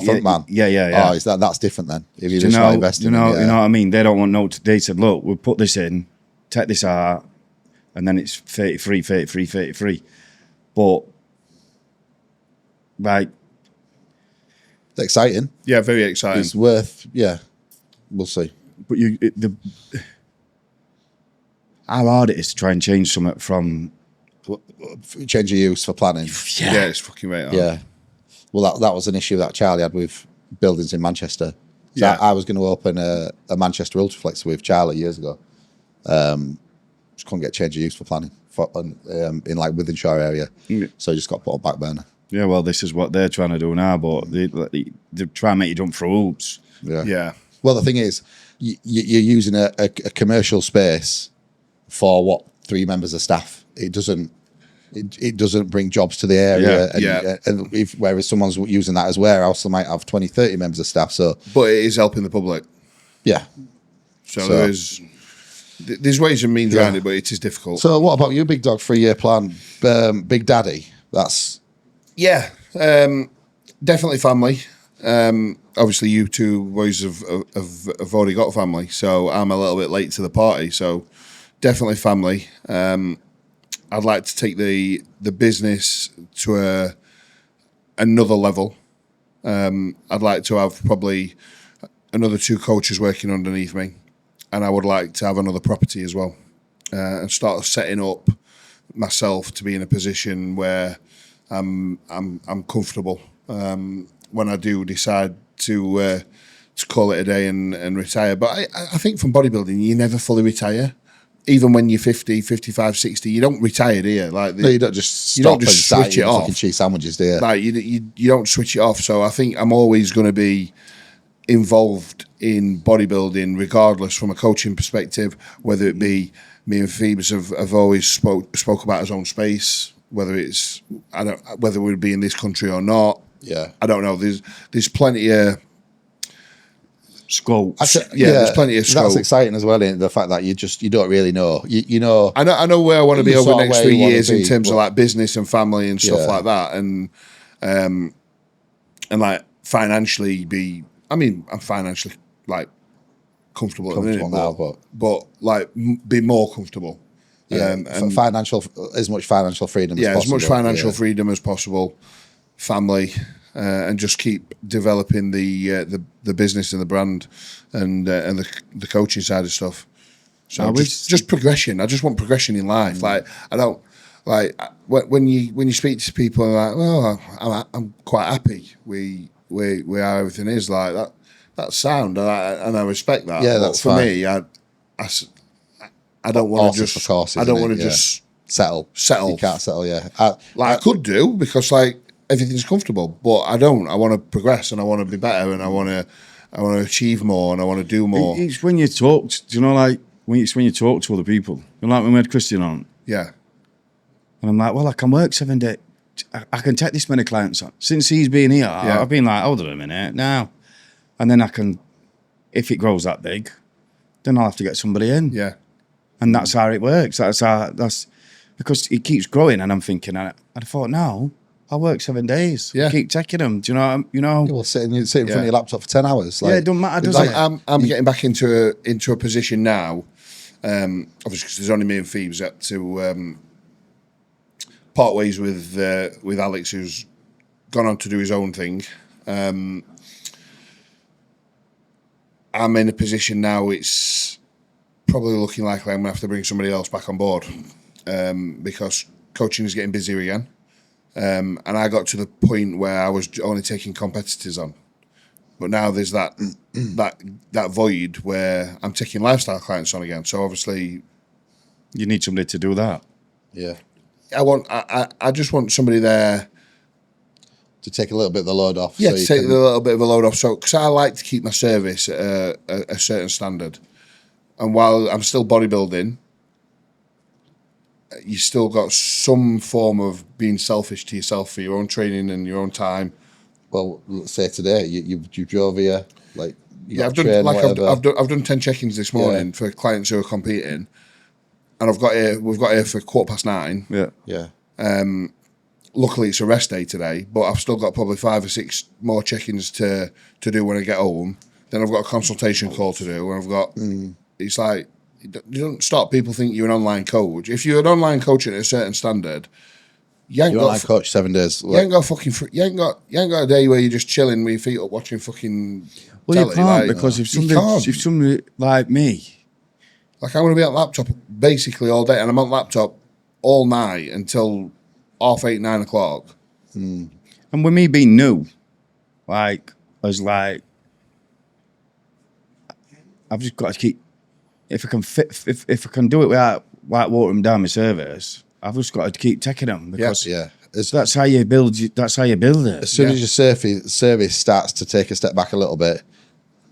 front man. Yeah. Oh, that's different then. If you're Do just you not know, investing, you know in it, what I mean? They don't want no. They said, look, we'll put this in, take this out, and then it's 33. But like, It's exciting. Yeah, very exciting. It's worth. Yeah, we'll see. but how hard it is to try and change something from. Change of use for planning. Yeah, it's fucking right on. Yeah. Well, that was an issue that Charlie had with buildings in Manchester. So Yeah. I was going to open a Manchester Ultraflex with Charlie years ago. Just couldn't get change of use for planning in like Withenshaw area. So I just got put on back burner. Yeah, well, this is what they're trying to do now, but they're trying to make you jump through hoops. Yeah. Yeah. Well, the thing is, you're using a commercial space for what 3 members of staff. It doesn't bring jobs to the area. Yeah. And whereas someone's using that as warehouse, they might have 20, 30 members of staff. So But it is helping the public. yeah. So there's ways and means around it, but it is difficult. So what about you, Big Dog? 3-year plan, Big Daddy. That's Yeah, definitely family. Obviously, you two boys have already got family, so I'm a little bit late to the party. So definitely family. I'd like to take the business to another level. I'd like to have probably another 2 coaches working underneath me, and I would like to have another property as well, and start setting up myself to be in a position where I'm comfortable when I do decide to to call it a day and retire. But I think from bodybuilding, you never fully retire. Even when you're 50, 55, 60, you don't retire, do you? Like No, you don't just you stop don't just and switch it off. fucking cheese sandwiches, do you? Like you don't switch it off. So I think I'm always going to be involved in bodybuilding, regardless from a coaching perspective. Whether it be me and Phoebus have always spoke about his own space. Whether it's whether we'd be in this country or not. Yeah, I don't know. There's plenty of Scope. there's plenty of scope. That's exciting as well. The fact that you don't really know. You know. I know where I want to be You over saw the next where 3 you wanna years in be, terms of but- like business and family and stuff Yeah. like that, and like financially be. I mean, I'm financially like comfortable at the Comfortable minute, now, but like be more comfortable. Yeah, And financial, as much financial freedom as possible. as much financial yeah. freedom as possible, family, and just keep developing the business and the brand and the coaching side of stuff. So just progression. I just want progression in life. Like I don't like when you speak to people and like, well, I'm quite happy. We how everything is like that. That's sound, and I respect that. Yeah, But that's for fine. me. I don't want to Horses just. for courses, I don't innit? want to Yeah. just Settle. settle. You can't settle. Yeah. Like I could do because like everything's comfortable, but I don't. I want to progress and I want to be better and I want to achieve more and I want to do more. It's when you talk, do you know, like, when you talk to other people. You know, like when we had Christian on, Yeah, and I'm like, well, I can work 7 days. I can take this many clients on. Since he's been here, I've been like, hold on a minute now. And then I can, if it grows that big, then I'll have to get somebody in. yeah, And that's how it works. That's because it keeps growing. And I'm thinking, I thought, no, I'll work 7 days. Yeah. Keep taking them. Do you know? You know. Well, sit in front of your laptop for 10 hours. Like, Yeah, it don't matter, does like it? I'm getting back into a position now. Obviously, because there's only me and Phoebes up to part ways with Alex, who's gone on to do his own thing. I'm in a position now. It's probably looking like I'm gonna have to bring somebody else back on board because coaching is getting busier again. And I got to the point where I was only taking competitors on, but now there's that void where I'm taking lifestyle clients on again. So obviously, You need somebody to do that. yeah. I just want somebody there. To take a little bit of the load off. Yeah, so to you take can- a little bit of a load off. So, because I like to keep my service at a certain standard, and while I'm still bodybuilding, you still got some form of being selfish to yourself for your own training and your own time. Well, let's say today you drove here, like you I've got done train, like whatever. I've done 10 check-ins this morning for clients who are competing, and we've got here for 9:15. Yeah. Yeah. Luckily, it's a rest day today, but I've still got probably 5 or 6 more check-ins to do when I get home. Then I've got a consultation call to do, and I've got. It's like you don't stop. People think you're an online coach. If you're an online coach at a certain standard, you ain't You're got. online coach 7 days. You ain't got fucking. You ain't got a day where you're just chilling with your feet up watching fucking. Well, telly. you can't like, because if you can't. somebody like me, Like I'm going to be on laptop basically all day, and I'm on laptop all night until 8:30, 9 o'clock. and with me being new, like as like, I've just got to keep. If I can if I can do it without watering down my service, I've just got to keep taking them because Yeah. that's how you build. That's how you build it. As soon as your service starts to take a step back a little bit,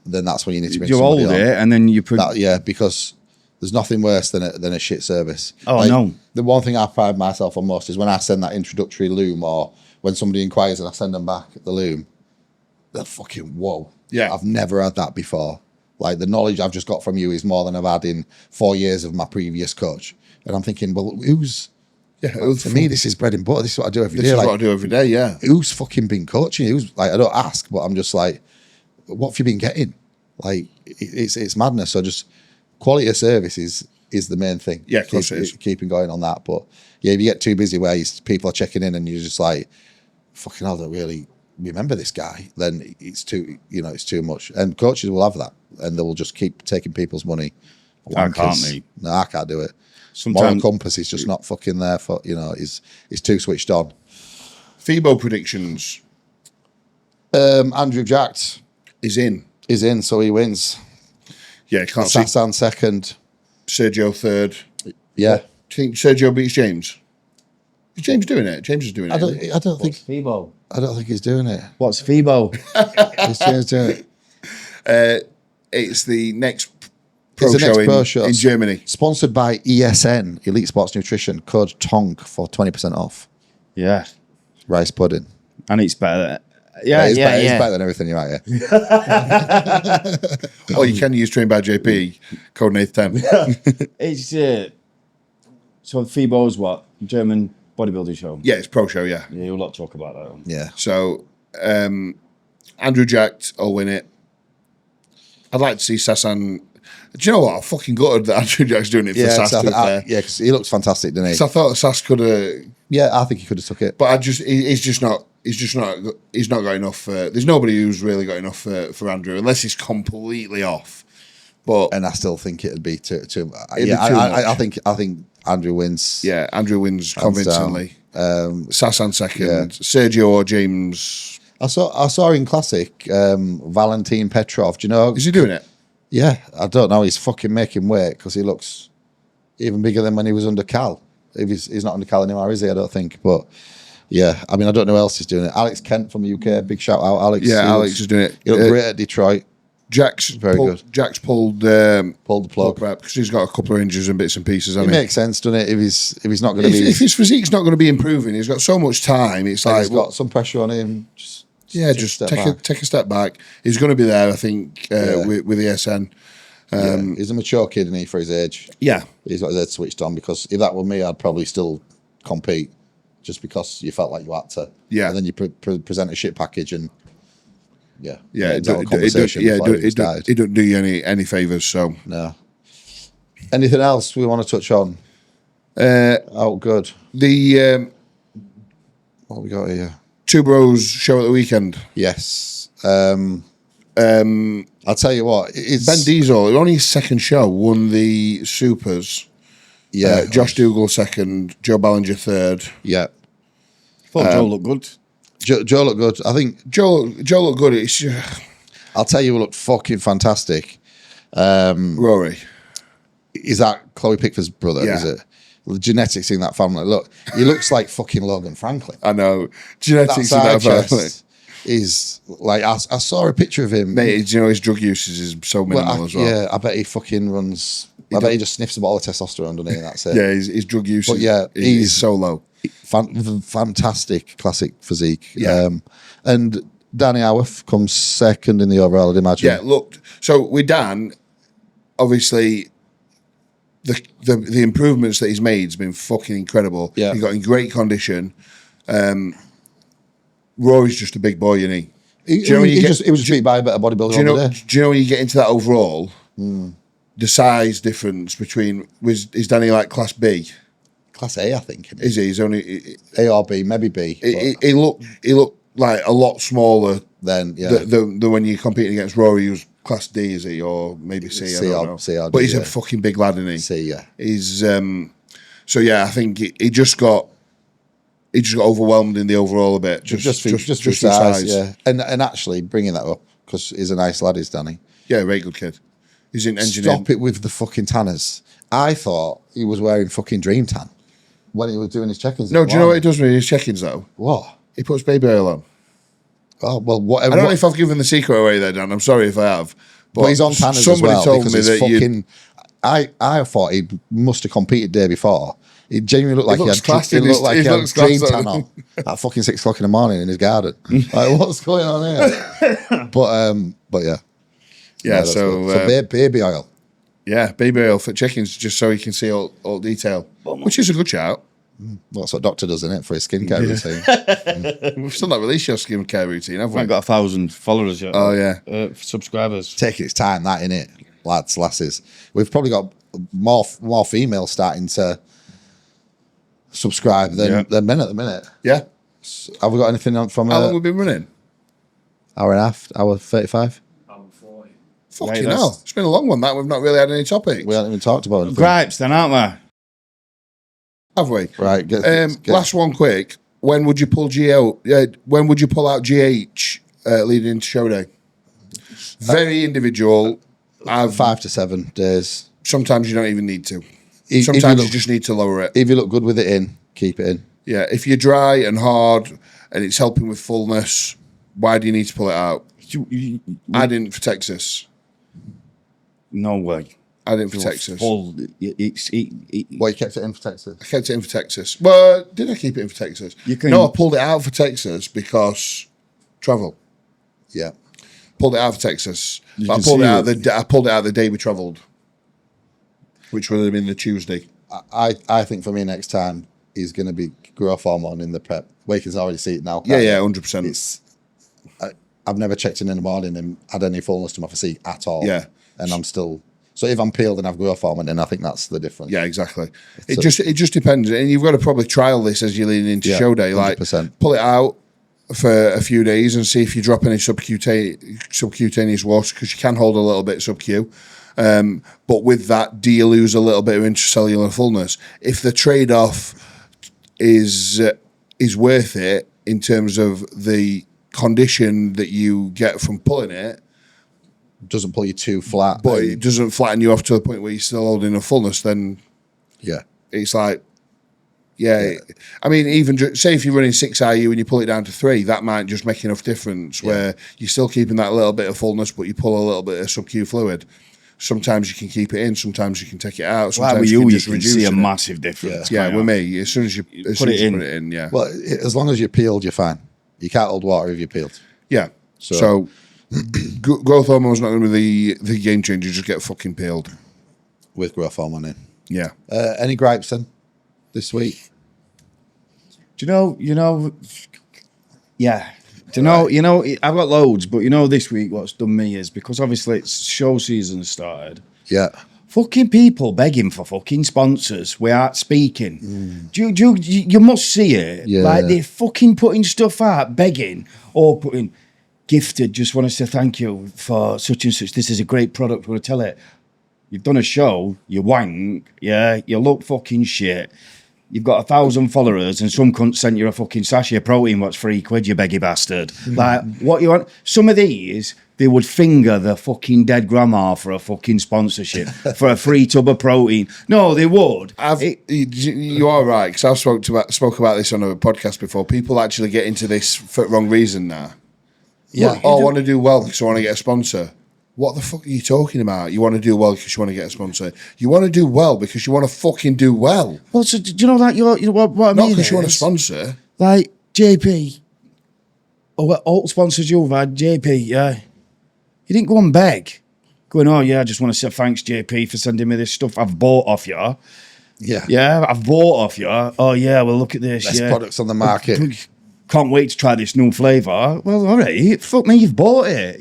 then that's when you need to bring You somebody hold on. it, and then you put. Because there's nothing worse than a shit service. Oh, no. The one thing I pride myself on most is when I send that introductory loom, or when somebody inquires and I send them back the loom, they're fucking whoa. Yeah. I've never had that before. Like the knowledge I've just got from you is more than I've had in 4 years of my previous coach. And I'm thinking, well, for me, this is bread and butter. This is what I do every day. This is Like, what I do every day. Yeah. who's fucking been coaching you? Who's like, I don't ask, but I'm just like, what have you been getting? Like, it's madness. So just quality of service is the main thing. Yeah, of course it is. Keeping going on that. But yeah, if you get too busy where people are checking in and you're just like, fucking hell, I don't really remember this guy, then it's too much. And coaches will have that, and they will just keep taking people's money. I can't, mate. No, I can't do it. Sometimes- Moral compass is just not fucking there for, is too switched on. FIBO predictions Andrew Jacked. is in. He's in, so he wins. Yeah, can't see Sassan second. Sergio third. Yeah. Do you think Sergio beats James? Is James doing it? James is doing it. I don't think FIBO. I don't think he's doing it. What's FIBO? Is James doing it? It's the next pro It's the show, next pro show in Germany. Sponsored by ESN, Elite Sports Nutrition. Code Tonk for 20% off. Yeah. Rice pudding. And it's better. It's better than everything you might hear. Or you can use trained by JP, code Nath10. It's so FIBO's what? German bodybuilding show. Yeah, it's pro show, yeah. Yeah, you'll not talk about that. Yeah. So, Andrew Jacked will win it. I'd like to see Sassan. Do you know what? I'm fucking gutted that Andrew Jack's doing it for Sass. Yeah, because he looks fantastic, doesn't he? So I thought Sass could have, Yeah, I think he could have took it. but he's not got enough. There's nobody who's really got enough for Andrew, unless he's completely off. But And I still think it'd be too. It'd Yeah, be too I much. think Andrew wins. yeah, Andrew wins hands convincingly. down. Sassan second, yeah. Sergio or James. I saw in Classic Valentin Petrov. Do you know? Is he doing it? Yeah, I don't know. He's fucking making weight because he looks even bigger than when he was under Cal. If he's not under Cal anymore, is he? I don't think. But yeah, I mean, I don't know who else is doing it. Alex Kent from the UK. Big shout out, Alex. Yeah, He Alex looks- is doing it. He looked great at Detroit. Jack's Very good. Jack's pulled Pulled the plug. because he's got a couple of injuries and bits and pieces. It Hasn't he? makes sense, doesn't it? If he's not going to be, If his physique's not going to be improving, he's got so much time. It's like, he's got some pressure on him. Just take a step back. He's going to be there, I think, Yeah. with ESN. He's a mature kid, isn't he, for his age? Yeah, He's got his head switched on, because if that were me, I'd probably still compete just because you felt like you had to. Yeah. And then you present a shit package and yeah. It It don't do you any favors. So No. Anything else we want to touch on? Good. the What we got here? Two Bros show at the weekend. Yes. I'll tell you what. It's Ben Diesel, only his second show, won the Supers. Yeah. Josh Dougal second, Joe Ballinger third. Yeah. Thought Joe looked good. Joe looked good. I think Joe looked good. It's I'll tell you, who looked fucking fantastic. Rory. Is that Chloe Pickford's brother? Yeah. Is it? The genetics in that family. Look, he looks like fucking Logan Franklin. I know. That Genetics in side that family. chest is like, I saw a picture of him. Mate, do you know his drug usage is so minimal as well? Yeah, I bet he fucking runs. I bet he just sniffs a bottle of testosterone, doesn't he? And that's it. Yeah, his drug usage But yeah, is he's- so low. Fantastic classic physique. Yeah. And Danny Howarth comes second in the overall, I'd imagine. Yeah, look. So with Dan, obviously, the improvements that he's made has been fucking incredible. Yeah. He got in great condition. Rory's just a big boy, isn't he? He, Do you know when you get- he was treated by a better bodybuilder Do you know? on the day. Do you know when you get into that overall, the size difference between is Danny like class B? Class A, I think. Is he? He's only A or B, maybe B. he looked like a lot smaller Then, yeah. than when you're competing against Rory, who's class D, is he, or maybe C? I don't know. C or D, But he's yeah. a fucking big lad, isn't he? C, yeah. He's so yeah. I think he just got overwhelmed in the overall a bit. Just for size, yeah. And actually bringing that up, because he's a nice lad, is Danny. Yeah, very good kid. He's in engineering. Stop it with the fucking tanners. I thought he was wearing fucking Dream Tan when he was doing his check-ins. No, do you know what he does with his check-ins though? What? He puts baby oil on. Oh, well, whatever. I don't know if I've given the secret away there, Dan. I'm sorry if I have. But he's on tanners as well, told because me he's that fucking... I thought he must have competed the day before. He genuinely looked like he looks had, classy he in looked his- like he he had looks Dream classy. Tan on at fucking 6 o'clock in the morning in his garden. Like, what's going on here? But yeah. Yeah, No, that's so good. Baby oil. yeah, baby oil for chickens, just so he can see all detail, which is a good shout. That's what doctor does, isn't it, for his skincare routine? We've still not released your skincare routine, have we? I've got 1,000 followers yet. Oh yeah. Subscribers. Taking its time, that, innit? Lads, lasses. We've probably got more females starting to subscribe than men at the minute. Yeah. Have we got anything on from How long have we been running? hour and a half, hour 35? Fucking Right, that's- hell. It's been a long one, that. We've not really had any topics. We haven't even talked about anything. Gripes then, aren't we? Have we? Right. Last one quick. When would you pull GL? When would you pull out GH leading into show day? Very individual. 5 to 7 days. Sometimes you don't even need to. If Sometimes you you just need to lower it. If you look good with it in, keep it in. Yeah, if you're dry and hard and it's helping with fullness, why do you need to pull it out? I didn't for Texas. No way. I didn't for Texas. Full, Well, you kept it in for Texas. I kept it in for Texas. Well, did I keep it in for Texas? No, I pulled it out for Texas because travel. Yeah. Pulled it out for Texas. You I can pulled see it out. it. I pulled it out the day we travelled, which would have been the Tuesday. I think for me next time is going to be growth hormone in the prep. Wake can already see it now. Yeah, 100%. It's I've never checked in the morning and had any fullness to my physique at all. Yeah. And I'm still... So if I'm peeled and I've growth hormone, then I think that's the difference. Yeah, exactly. It just depends, and you've got to probably trial this as you're leading into show day. 100%. Like, pull it out for a few days and see if you drop any subcutaneous water, because you can hold a little bit sub-Q. But with that, do you lose a little bit of intracellular fullness? If the trade-off is worth it in terms of the condition that you get from pulling it, Doesn't pull you too flat. but it doesn't flatten you off to the point where you're still holding a fullness, then Yeah. it's like, I mean, even say if you're running 6 IU and you pull it down to 3, that might just make enough difference where you're still keeping that little bit of fullness, but you pull a little bit of sub-Q fluid. Sometimes you can keep it in, sometimes you can take it out. Sometimes like with you, you just can reduce see a it. massive difference. Yeah, can't with you? me, as soon as you put it in, yeah. Well, as long as you're peeled, you're fine. You can't hold water if you're peeled. Yeah. So growth hormone's not going to be the game changer. Just get fucking peeled. With growth hormone in. Yeah. Any gripes then this week? Do you know, yeah. Do you know, I've got loads, but this week what's done me is, because obviously it's show season started, Yeah. fucking people begging for fucking sponsors without speaking. You must see it. Yeah. Like, they're fucking putting stuff out, begging, or putting, gifted, just want to say thank you for such and such. This is a great product. Want to tell it. You've done a show, you wank, yeah, you look fucking shit. You've got 1,000 followers and some cunt sent you a fucking sachet of protein, what's £3 you beggy bastard. Like, what you want? Some of these, they would finger the fucking dead grandma for a fucking sponsorship, for a free tub of protein. No, they would. You are right, because I've spoke about this on a podcast before. People actually get into this for the wrong reason now. Yeah. I want to do well because I want to get a sponsor. What the fuck are you talking about? You want to do well because you want to get a sponsor. You want to do well because you want to fucking do well. Well, so do you know that what I mean? Not because you want a is, sponsor. like, JP, or all sponsors you've had, JP, yeah. You didn't go and beg, going, oh yeah, I just want to say thanks, JP, for sending me this stuff I've bought off you. Yeah. Yeah, I've bought off you. Oh yeah, well look at this. Best yeah. products on the market. Can't wait to try this new flavour. Well, all right, fuck me, you've bought it,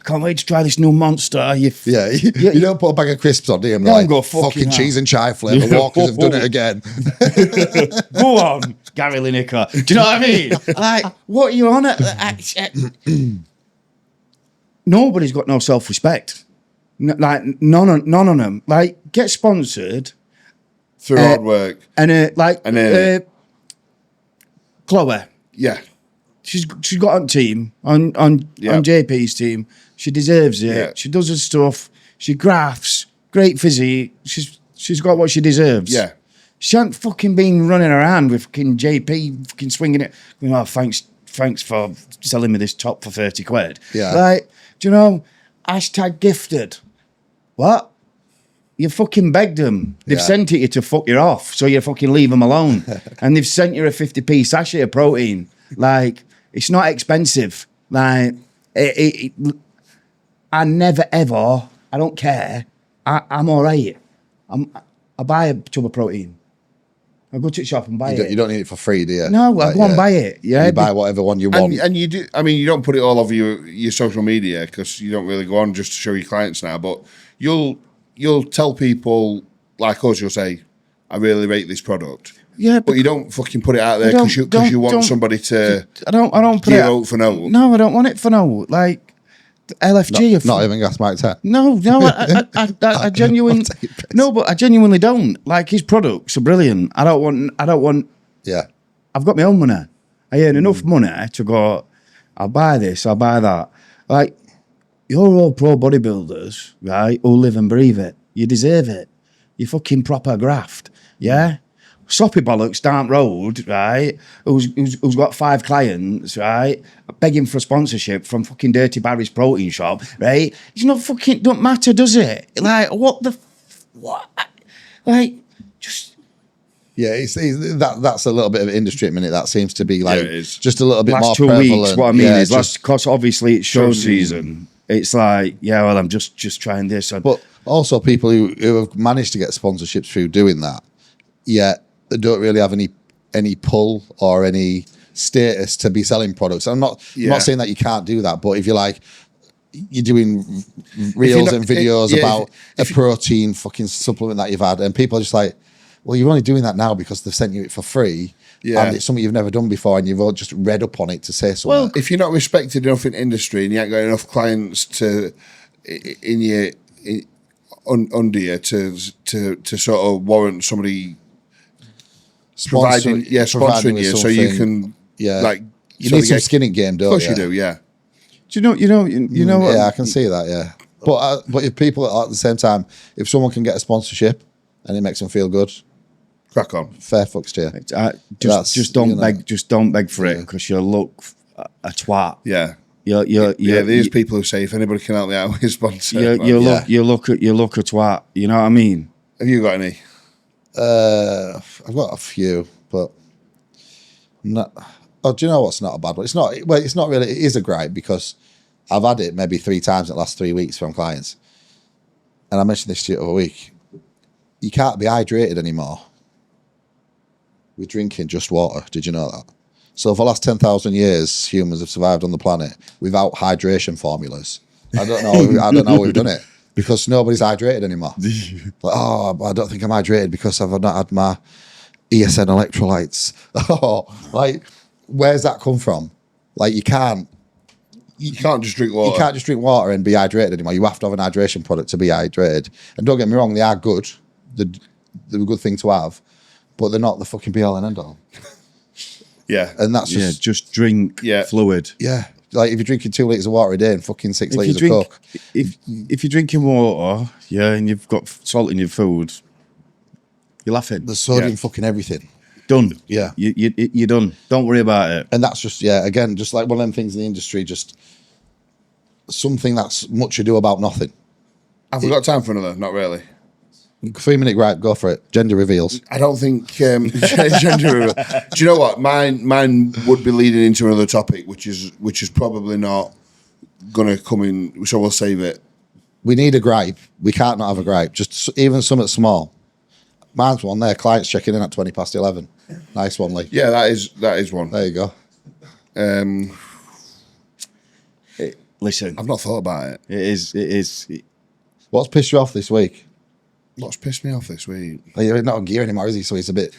Can't wait to try this new monster. You don't put a bag of crisps on, do you? No, go fucking fucking cheese and chive flavour. Walkers have done it again. Go on, Gary Lineker. Do you know what I mean? Like, what are you on at? Nobody's got no self-respect. Like, none of them. Like, get sponsored. Through hard work. And Chloe. Yeah. She's got on team, on JP's team. She deserves it. Yeah. She does her stuff. She grafts. Great physique. She's got what she deserves. Yeah. She hasn't fucking been running around with fucking JP fucking swinging it. Thanks for selling me this top for 30 quid. Yeah. Like, do you know, #gifted. What? You fucking begged them. They've sent it you to fuck you off, so you fucking leave them alone. And they've sent you a 50p sachet of protein. Like, it's not expensive. Like, I never ever, I don't care. I'm all right. I buy a tub of protein. I go to the shop and buy it. You don't need it for free, do you? No, I go and buy it. Yeah, You buy whatever one you want. And you do. I mean, you don't put it all over your social media because you don't really go on just to show your clients now. But you'll tell people like us. You'll say, "I really rate this product." Yeah, but you don't fucking put it out there because you want somebody to. I don't put it out for no. No, I don't want it for no. Like, LFG. Not even gas Mike 10. No, I genuinely no, but I genuinely don't. Like, his products are brilliant. I don't want. Yeah. I've got my own money. I earn enough money to go. I'll buy this. I'll buy that. Like, you're all pro bodybuilders, right, who live and breathe it. You deserve it. You fucking proper graft, yeah? Soppy bollocks down road, right, who's got 5 clients, right, begging for a sponsorship from fucking Dirty Barry's protein shop, right? It's not fucking, don't matter, does it? Like, what? Like, just... Yeah, that's a little bit of industry at the minute. That seems to be like Yeah, it is. just a little bit more last 2 prevalent. weeks, what I mean Yeah, is, just- because obviously it's show season. It's like, yeah, well, I'm just trying this. But also people who have managed to get sponsorships through doing that, yet they don't really have any pull or any status to be selling products. I'm not saying that you can't do that, but if you're like, you're doing reels and videos about a protein fucking supplement that you've had, and people are just like, well, you're only doing that now because they've sent you it for free. Yeah. And it's something you've never done before, and you've all just read up on it to say something. Well, if you're not respected enough in industry and you ain't got enough clients to under you to sort of warrant somebody sponsoring you, so you can like you need some skin in game, don't you? Of course you do, yeah. Do you know what? Yeah, I can see that. Yeah, but if people at the same time, if someone can get a sponsorship and it makes them feel good, crack on. fair fucks to you. Just don't beg for it, because you look a twat. Yeah. You're There's people who say if anybody can help me out with his sponsor. you look a twat. You know what I mean? Have you got any? I've got a few, but not. Oh, do you know what's not a bad one? It's not. Well, it's not really. It is a gripe because I've had it maybe 3 times in the last 3 weeks from clients, and I mentioned this to you the other week. You can't be hydrated anymore with drinking just water. Did you know that? So for the last 10,000 years, humans have survived on the planet without hydration formulas. I don't know how we've done it, because nobody's hydrated anymore. Like, oh, I don't think I'm hydrated because I've not had my ESN electrolytes. Oh, like, where's that come from? Like, you can't just drink water. You can't just drink water and be hydrated anymore. You have to have an hydration product to be hydrated. And don't get me wrong, they are good. They're a good thing to have, but they're not the fucking be all and end all. Yeah. And that's just drink fluid. Yeah. Like if you're drinking 2 litres of water a day and fucking 6 litres of Coke. If you're drinking water, and you've got salt in your food, you're laughing. There's sodium fucking everything. Done. Yeah. You're done. Don't worry about it. And that's just, again, just like one of them things in the industry, just something that's much ado about nothing. Have we got time for another? Not really. 3-minute gripe, go for it. Gender reveals. I don't think gender reveal. Do you know what? Mine would be leading into another topic, which is probably not going to come in, so we'll save it. We need a gripe. We can't not have a gripe. Just even something small. Mine's one there. Clients checking in at 11:20. Nice one, Lee. Yeah, that is one. There you go. Listen, I've not thought about it. It is. What's pissed you off this week? What's pissed me off this week? He's not on gear anymore, is he? So he's a bit.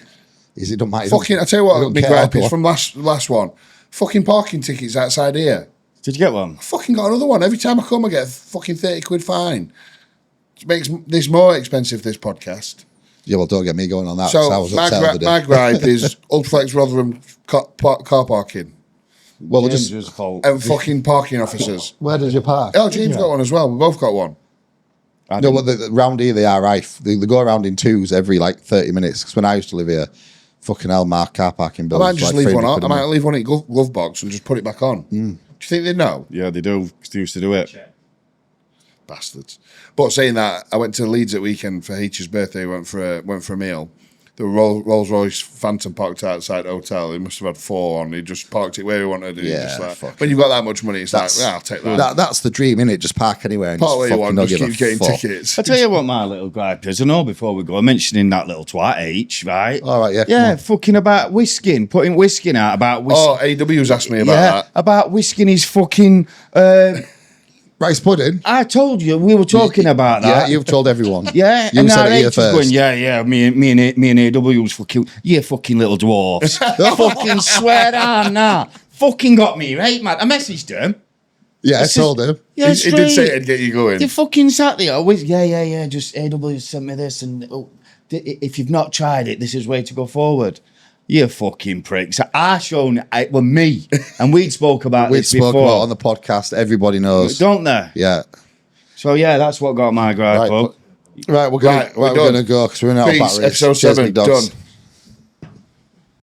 Is it don't matter? Fucking, I tell you what, big gripe is from last one. Fucking parking tickets outside here. Did you get one? I fucking got another one. Every time I come, I get a fucking 30 quid fine. It makes this more expensive, this podcast. Yeah, well, don't get me going on that. So I was upset my gripe is Ultraflex Rotherham car parking. Well, James's fault. And fucking parking officers. Where did you park? Oh, James got one as well. We both got one. No, but round here they are rife. They go around in twos every like 30 minutes. Because when I used to live here, fucking hell, my car parking bill. I might just leave one on. I might leave one in glove box and just put it back on. Do you think they know? Yeah, they do. They used to do it. Bastards. But saying that, I went to Leeds at weekend for H's birthday. Went for a meal. The Rolls Royce Phantom parked outside the hotel. He must have had 4 on. He just parked it where he wanted. Yeah, just like, when you've got that much money, it's like, I'll take that. That's the dream, innit? Just park anywhere and Park where just you want. Just keep getting fuck. tickets. I tell you what, my little gripe is. I know before we go, mentioning that little twat H, right? All right, yeah. Yeah, fucking about whisking, putting whisking out about whisking. Oh, AW's asked me about that. About whisking his fucking. Rice pudding. I told you we were talking about that. Yeah, you've told everyone. Yeah, you and said our it here H was first. going, me and AW was fucking, you fucking little dwarfs. Fucking swear on, nah. Fucking got me, right, man? I messaged him. Yeah, I told him. Yeah, He did say it'd get you going. You fucking sat there. Always, just AW sent me this, and if you've not tried it, this is way to go forward. You fucking pricks. I shown it was me. And we'd spoke about We'd this spoke before. about it on the podcast. Everybody knows. Don't they? Yeah. So, yeah, that's what got my gripe Right, up. We're Right, we're going to done. go because we're running out of Peace, batteries. episode Cheers, 7, big dogs. done.